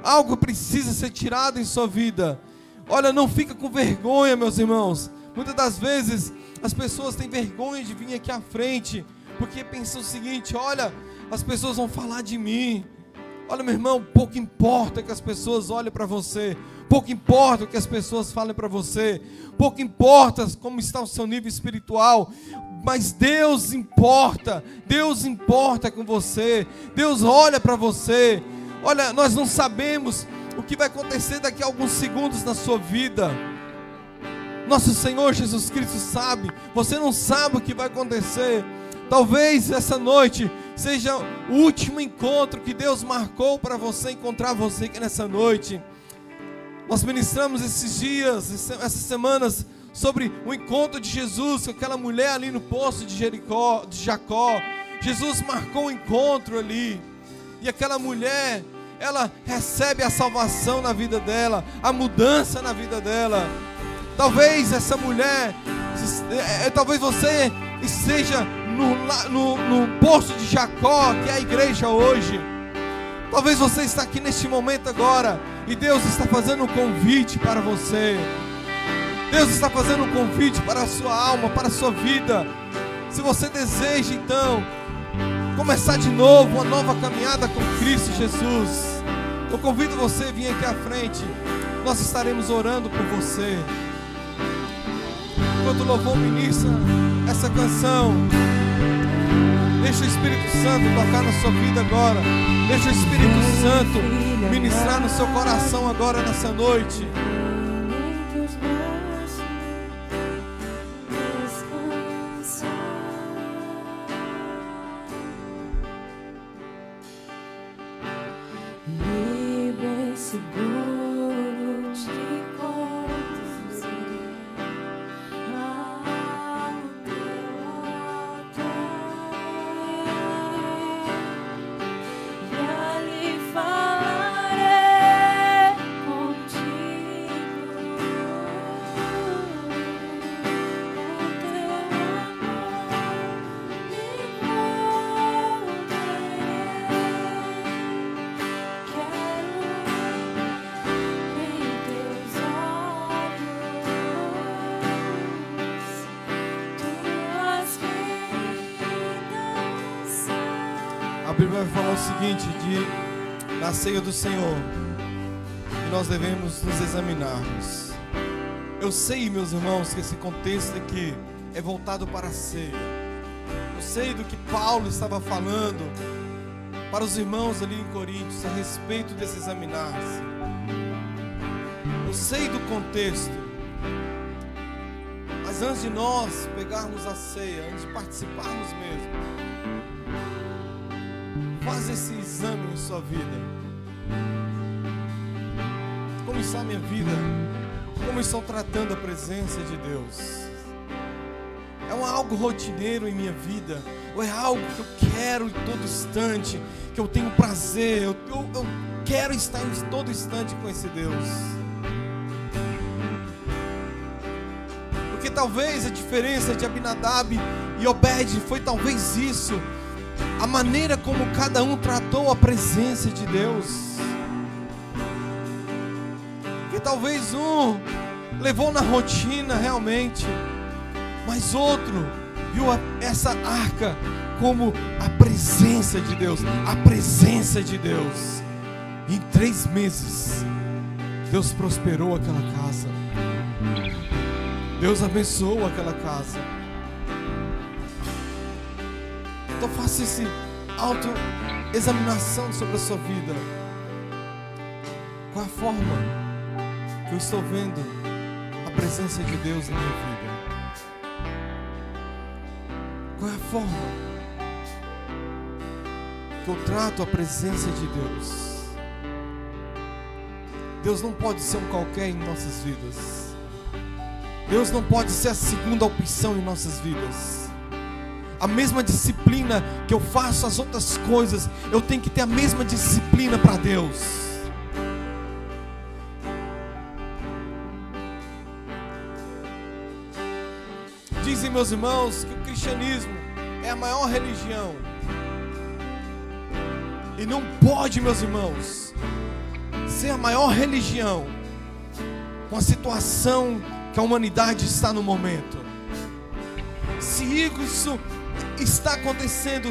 Speaker 1: Algo precisa ser tirado em sua vida. Olha, não fica com vergonha, meus irmãos. Muitas das vezes as pessoas têm vergonha de vir aqui à frente, porque pensam o seguinte: olha, as pessoas vão falar de mim. Olha, meu irmão, pouco importa que as pessoas olhem para você, pouco importa o que as pessoas falem para você, pouco importa como está o seu nível espiritual, mas Deus importa com você. Deus olha para você. Olha, nós não sabemos o que vai acontecer daqui a alguns segundos na sua vida. Nosso Senhor Jesus Cristo sabe. Você não sabe o que vai acontecer. Talvez essa noite seja o último encontro que Deus marcou para você encontrar você aqui nessa noite. Nós ministramos esses dias, essas semanas, sobre o encontro de Jesus com aquela mulher ali no poço de Jacó. Jesus marcou um encontro ali, e aquela mulher, ela recebe a salvação na vida dela, a mudança na vida dela. Talvez essa mulher, talvez você esteja no poço de Jacó, que é a igreja hoje. Talvez você está aqui neste momento agora, e Deus está fazendo um convite para você. Deus está fazendo um convite para a sua alma, para a sua vida. Se você deseja então começar de novo uma nova caminhada com Cristo Jesus, Eu convido você a vir aqui à frente. Nós estaremos orando por você. Enquanto o louvor ministra essa canção, deixa o Espírito Santo tocar na sua vida agora. Deixa o Espírito Santo ministrar no seu coração agora nessa noite. A Bíblia vai falar o seguinte, na ceia do Senhor, que nós devemos nos examinarmos. Eu sei, meus irmãos, que esse contexto aqui é voltado para a ceia. Eu sei do que Paulo estava falando para os irmãos ali em Coríntios a respeito desse examinar-se. Eu sei do contexto. Mas antes de nós pegarmos a ceia, antes de participarmos mesmo, faz esse exame em sua vida. Como está a minha vida? Como estou tratando a presença de Deus? É algo rotineiro em minha vida? Ou é algo que eu quero em todo instante? Que eu tenho prazer? Eu quero estar em todo instante com esse Deus? Porque talvez a diferença de Abinadab e Obed foi talvez isso. A maneira como cada um tratou a presença de Deus. Que talvez um levou na rotina realmente, mas outro viu essa arca como a presença de Deus. A presença de Deus. Em 3 meses Deus prosperou aquela casa. Deus abençoou aquela casa. Então faça esse autoexaminação sobre a sua vida. Qual é a forma que eu estou vendo a presença de Deus na minha vida? Qual é a forma que eu trato a presença de Deus? Deus não pode ser um qualquer em nossas vidas. Deus não pode ser a segunda opção em nossas vidas. A mesma disciplina que eu faço as outras coisas, eu tenho que ter a mesma disciplina para Deus. Dizem meus irmãos que o cristianismo é a maior religião. E não pode, meus irmãos, ser a maior religião com a situação que a humanidade está no momento. Se isso está acontecendo,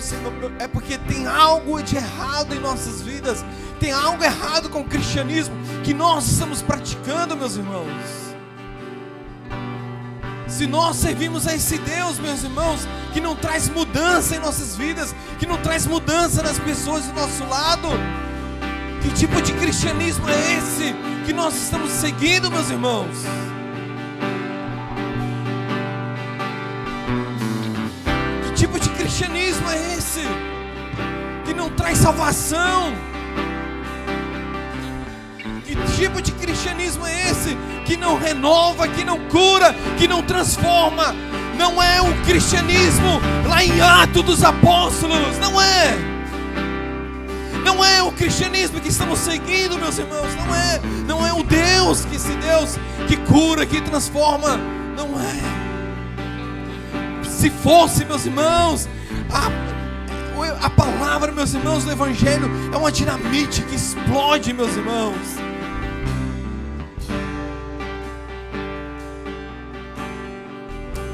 Speaker 1: é porque tem algo de errado em nossas vidas. Tem algo errado com o cristianismo que nós estamos praticando, meus irmãos. Se nós servimos a esse Deus, meus irmãos, que não traz mudança em nossas vidas, que não traz mudança nas pessoas do nosso lado, que tipo de cristianismo é esse que nós estamos seguindo, meus irmãos? Que tipo de cristianismo é esse que não traz salvação? Que tipo de cristianismo é esse que não renova, que não cura, que não transforma? Não é o cristianismo lá em Atos dos Apóstolos, não é. Não é o cristianismo que estamos seguindo, meus irmãos. Não é o Deus, esse Deus que cura, que transforma. Não é. Se fosse, meus irmãos, a palavra, meus irmãos, do Evangelho é uma dinamite que explode, meus irmãos.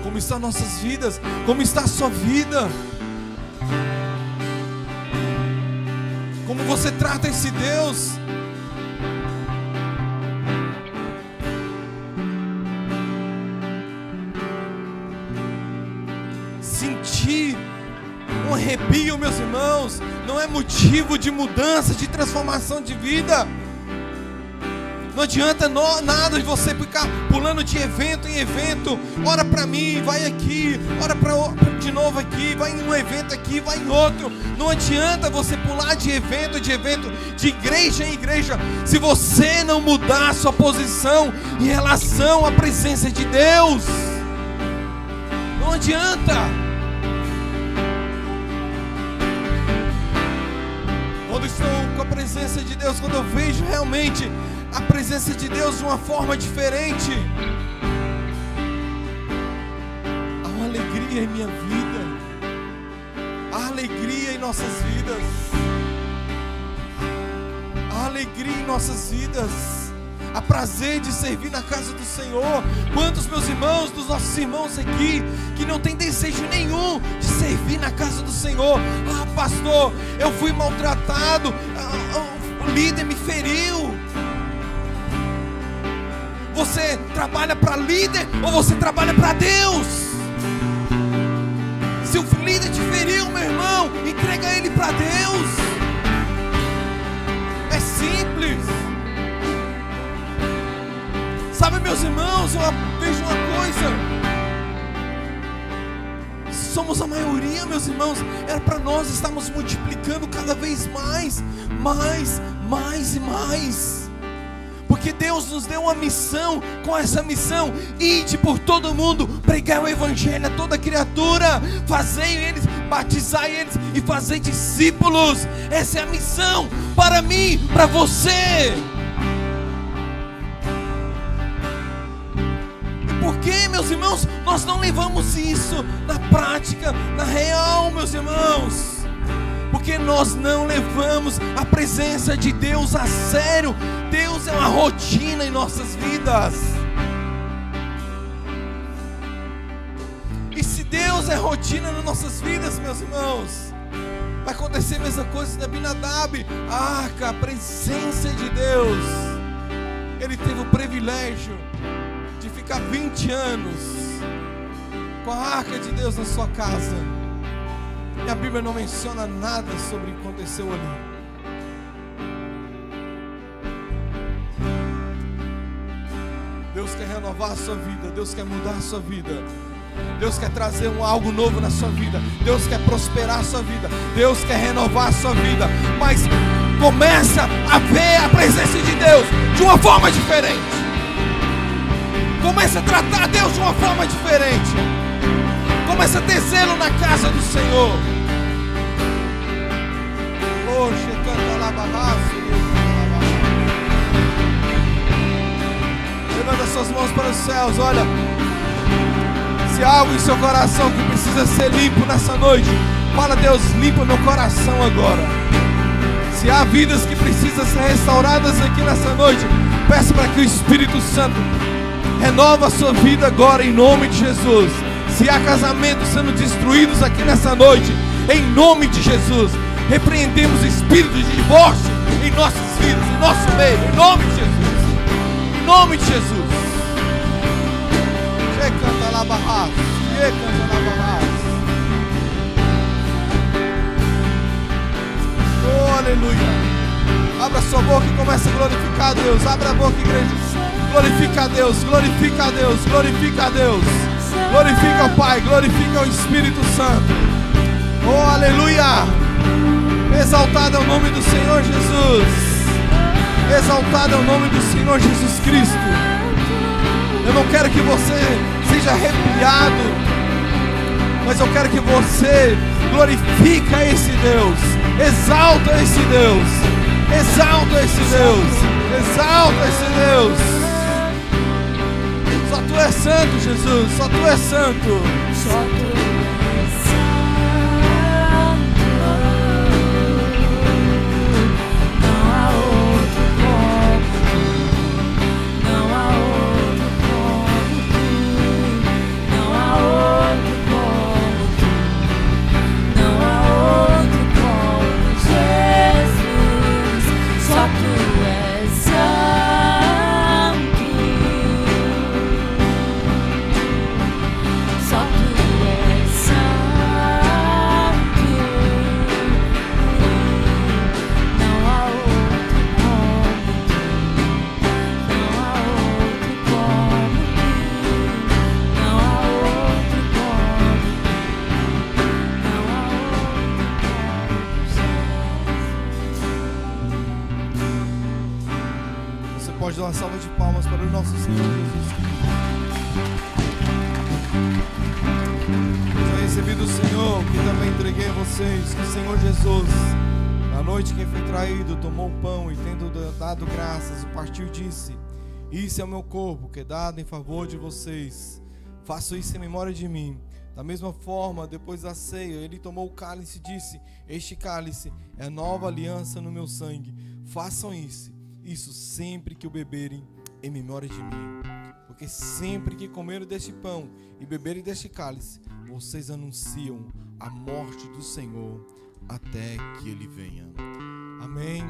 Speaker 1: Como estão nossas vidas? Como está a sua vida? Como você trata esse Deus? sentir um arrepio, meus irmãos, não é motivo de mudança, de transformação de vida. Não adianta nada de você ficar pulando de evento em evento. Ora para mim, vai aqui, ora de novo aqui, vai em um evento aqui, vai em outro. Não adianta você pular de evento, de igreja em igreja, se você não mudar a sua posição em relação à presença de Deus. Não adianta. Quando estou com a presença de Deus, quando eu vejo realmente a presença de Deus de uma forma diferente, há uma alegria em minha vida, há alegria em nossas vidas, há alegria em nossas vidas, há prazer de servir na casa do Senhor. Quantos meus irmãos, dos nossos irmãos aqui, que não tem desejo nenhum de servir na casa do Senhor? Ah, pastor, eu fui maltratado, o líder me feriu. Você trabalha para líder ou você trabalha para Deus? Se o líder te feriu, meu irmão, entrega ele para Deus. É simples. Sabe, meus irmãos, eu vejo uma coisa. Somos a maioria, meus irmãos. Era para nós estarmos multiplicando cada vez mais e mais. Porque Deus nos deu uma missão. Com essa missão, ide por todo mundo, pregar o evangelho a toda criatura, fazei eles, batizai eles e fazei discípulos. Essa é a missão para mim, para você. E por que, meus irmãos, nós não levamos isso na prática, na real, meus irmãos? Porque nós não levamos a presença de Deus a sério. Deus é uma rotina em nossas vidas. E se Deus é rotina nas nossas vidas, meus irmãos, vai acontecer a mesma coisa da Abinadab. A arca, a presença de Deus. Ele teve o privilégio de ficar 20 anos com a arca de Deus na sua casa. E a Bíblia não menciona nada sobre o que aconteceu ali. Deus quer renovar a sua vida. Deus quer mudar a sua vida. Deus quer trazer algo novo na sua vida. Deus quer prosperar a sua vida. Deus quer renovar a sua vida. Mas começa a ver a presença de Deus de uma forma diferente. Começa a tratar Deus de uma forma diferente. Começa a ter zelo na casa do Senhor. Oxe, canta lá, barraço. Levanta suas mãos para os céus. Olha, se há algo em seu coração que precisa ser limpo nessa noite, fala: Deus, limpa meu coração agora. Se há vidas que precisam ser restauradas aqui nessa noite, peça para que o Espírito Santo renova a sua vida agora, em nome de Jesus. Se há casamentos sendo destruídos aqui nessa noite, em nome de Jesus, repreendemos o espírito de divórcio em nossas vidas, em nosso meio, em nome de Jesus. Em nome de Jesus. Canta lá, barraço. Canta lá, barraço. Oh, aleluia. Abra sua boca e comece a glorificar a Deus. Abra a boca, igreja. Glorifica a Deus, glorifica a Deus, glorifica a Deus. Glorifica o Pai, glorifica o Espírito Santo. Oh, aleluia. Exaltado é o nome do Senhor Jesus. Exaltado é o nome do Senhor Jesus Cristo. Eu não quero que você seja arrepiado, mas eu quero que você glorifique esse Deus. Exalta esse Deus. Exalta esse Deus. Exalta esse Deus. Só Tu és santo, Jesus. Só Tu és santo. Só Tu.
Speaker 2: Só Tu és
Speaker 1: uma salva de palmas para o nosso Senhor Jesus Cristo. Eu recebi do Senhor, que também entreguei a vocês, que o Senhor Jesus, na noite que foi traído, tomou o pão e, tendo dado graças, o partiu e disse: isso é o meu corpo, que é dado em favor de vocês. Façam isso em memória de mim. Da mesma forma, depois da ceia, ele tomou o cálice e disse: este cálice é a nova aliança no meu sangue. Façam isso sempre que o beberem em memória de mim. Porque sempre que comerem deste pão e beberem deste cálice, vocês anunciam a morte do Senhor até que ele venha. Amém.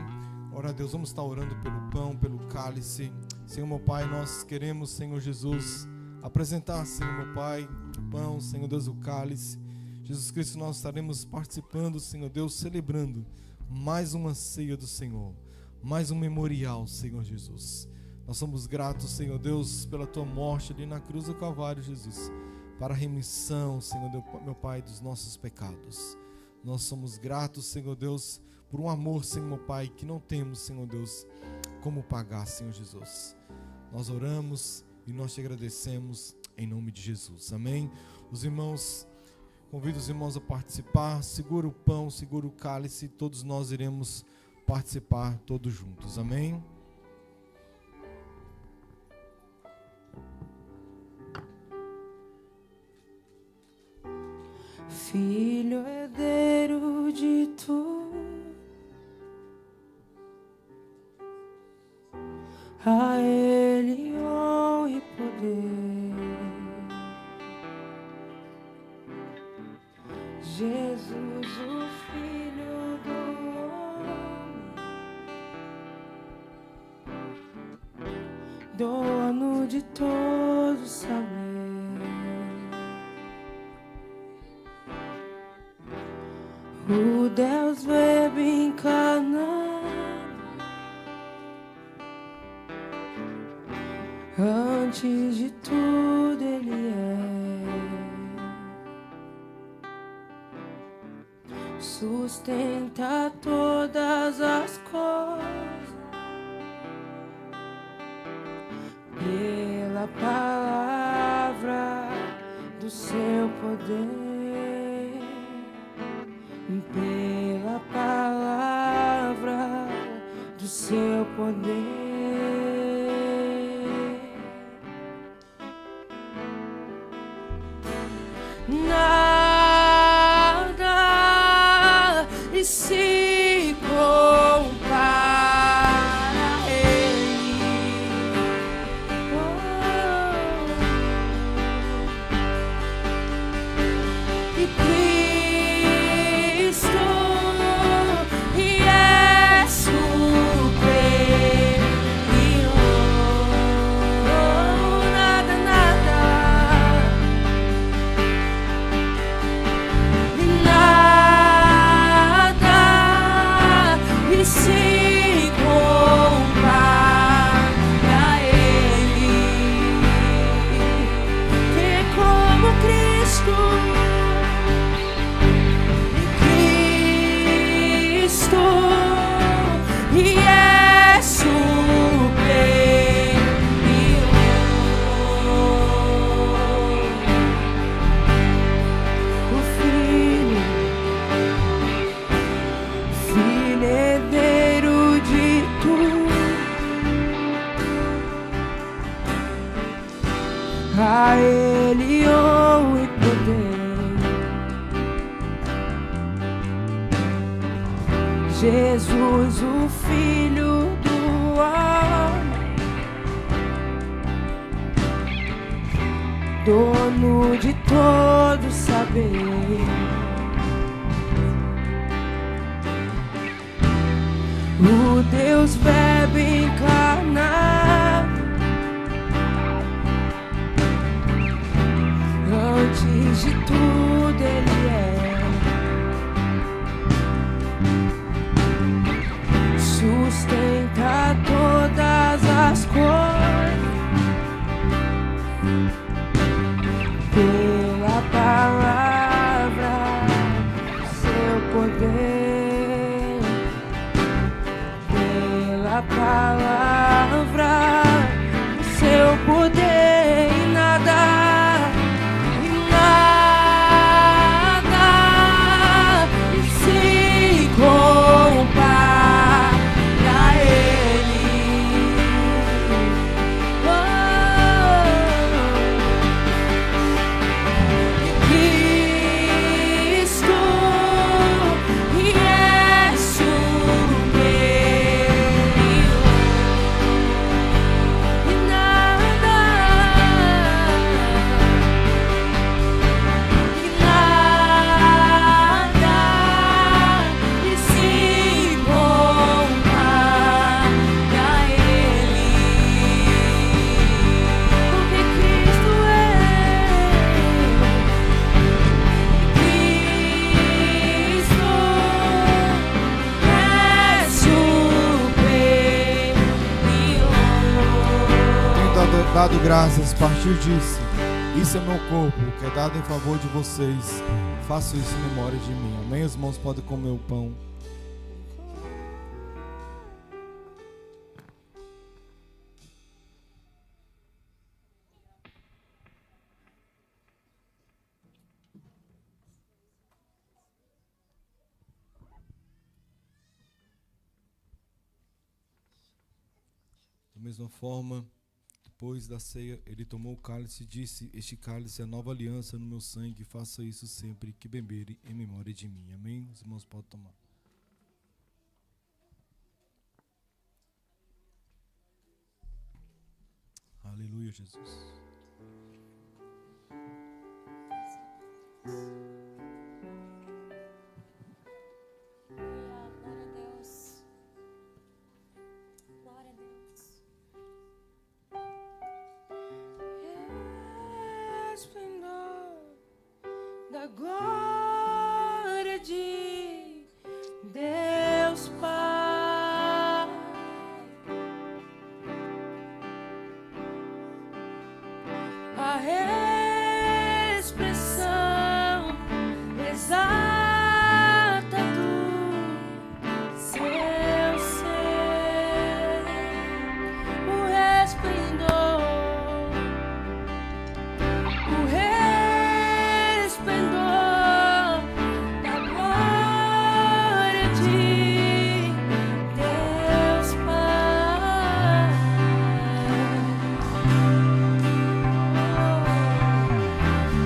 Speaker 1: Ora a Deus, vamos estar orando pelo pão, pelo cálice. Senhor meu Pai, nós queremos, Senhor Jesus, apresentar, Senhor meu Pai, o pão, Senhor Deus, o cálice. Jesus Cristo, nós estaremos participando, Senhor Deus, celebrando mais uma ceia do Senhor, mais um memorial, Senhor Jesus. Nós somos gratos, Senhor Deus, pela tua morte ali na cruz do Calvário, Jesus, para a remissão, Senhor Deus, meu Pai, dos nossos pecados. Nós somos gratos, Senhor Deus, por um amor, Senhor meu Pai, que não temos, Senhor Deus, como pagar, Senhor Jesus. Nós oramos e nós te agradecemos em nome de Jesus. Amém? Os irmãos, convido os irmãos a participar. Segura o pão, segura o cálice. Todos nós iremos participar todos juntos. Amém?
Speaker 2: Filho herdeiro de tu, a ele honra e poder. Jesus, o Filho do homem, dono de todo saber. O Deus Verbo encarnado, antes de tudo Ele é, sustenta todas as coisas pela palavra do seu poder. Pela palavra do seu poder, nada lhe se compara a Ele. E a Ele honra e poder. Jesus, o Filho do homem, dono de todo saber. O Deus Verbo encarnado, antes de tudo Ele é, sustenta todas as coisas pela palavra do seu poder, pela palavra
Speaker 1: dado graças, partiu e disse: isso é meu corpo, que é dado em favor de vocês. Façam isso em memória de mim. Amém? Os irmãos podem comer o pão. Da mesma forma, depois da ceia, ele tomou o cálice e disse: este cálice é a nova aliança no meu sangue, faça isso sempre que beberem em memória de mim. Amém? Os irmãos podem tomar. Aleluia, Jesus.
Speaker 2: Da glória de Deus Pai, a expressão exata do seu ser, o resplendor, o resplendor da glória de Deus Pai.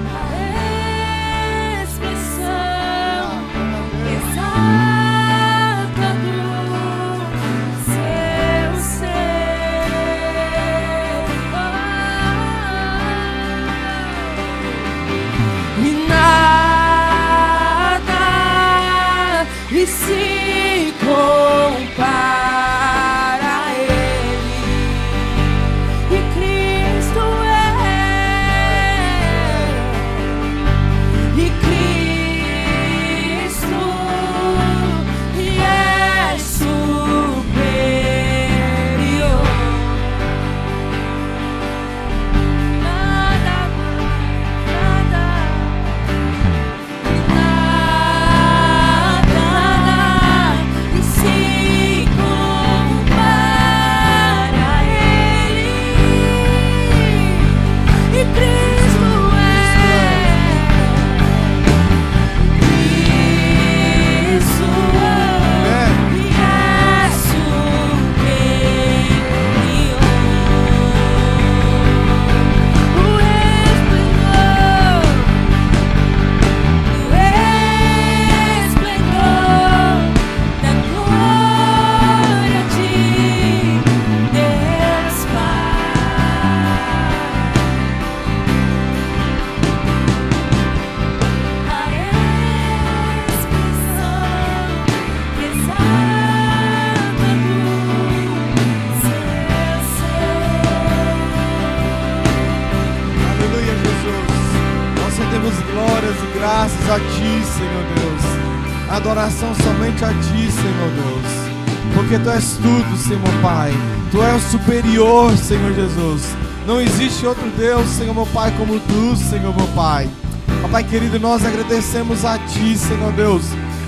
Speaker 2: A expressão exata do seu ser. E nada lhe se compara a Ele, e Cristo é superior. Nada e se compara a Ele, e Cristo
Speaker 1: Aleluia, Jesus. Nós rendemos glórias e graças a Ti, Senhor Deus. Adoração somente a Ti, Senhor Deus. Porque Tu és tudo, Senhor Pai. Tu és o superior, Senhor Jesus. Não existe outro Deus, Senhor meu Pai, como Tu, Senhor meu Pai. Ó Pai querido, nós agradecemos a Ti, Senhor Deus,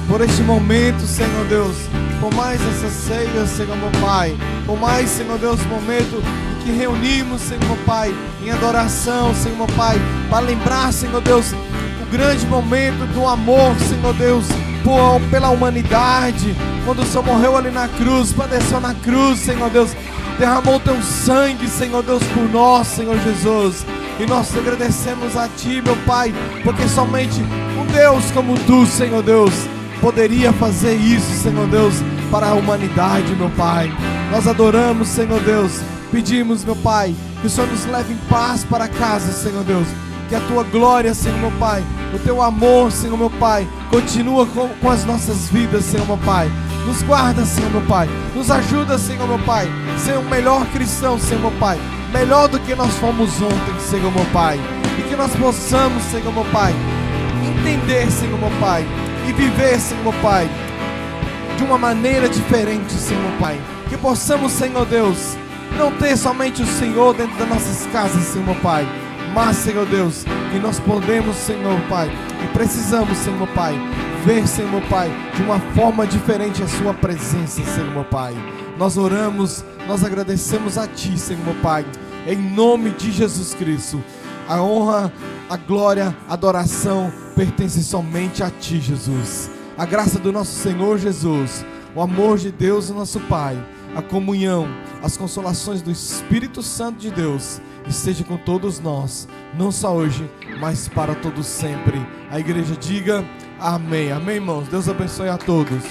Speaker 1: por este momento, Senhor Deus. Por mais essa ceia, Senhor meu Pai. Por mais, Senhor Deus, momento que reunimos, Senhor meu Pai, em adoração, Senhor meu Pai, para lembrar, Senhor Deus, o grande momento do amor, Senhor Deus, pela humanidade, quando o Senhor morreu ali na cruz, padeceu na cruz, Senhor Deus, derramou Teu sangue, Senhor Deus, por nós, Senhor Jesus. E nós agradecemos a Ti, meu Pai, porque somente um Deus como Tu, Senhor Deus, poderia fazer isso, Senhor Deus, para a humanidade, meu Pai. Nós adoramos, Senhor Deus. Pedimos, meu Pai, que o Senhor nos leve em paz para casa, Senhor Deus. Que a Tua glória, Senhor meu Pai, o Teu amor, Senhor meu Pai, continua com as nossas vidas, Senhor meu Pai. Nos guarda, Senhor meu Pai. Nos ajuda, Senhor meu Pai, ser um melhor cristão, Senhor meu Pai. Melhor do que nós fomos ontem, Senhor meu Pai. E que nós possamos, Senhor meu Pai, entender, Senhor meu Pai, e viver, Senhor meu Pai, de uma maneira diferente, Senhor meu Pai. Que possamos, Senhor Deus, não ter somente o Senhor dentro das nossas casas, Senhor meu Pai, mas, Senhor Deus, que nós podemos, Senhor Pai, e precisamos, Senhor meu Pai, ver, Senhor meu Pai, de uma forma diferente a sua presença, Senhor meu Pai. Nós oramos, nós agradecemos a Ti, Senhor meu Pai, em nome de Jesus Cristo. A honra, a glória, a adoração pertence somente a Ti, Jesus. A graça do nosso Senhor Jesus, o amor de Deus, nosso Pai, a comunhão, as consolações do Espírito Santo de Deus, esteja com todos nós, não só hoje, mas para todos sempre. A igreja diga amém. Amém, irmãos. Deus abençoe a todos.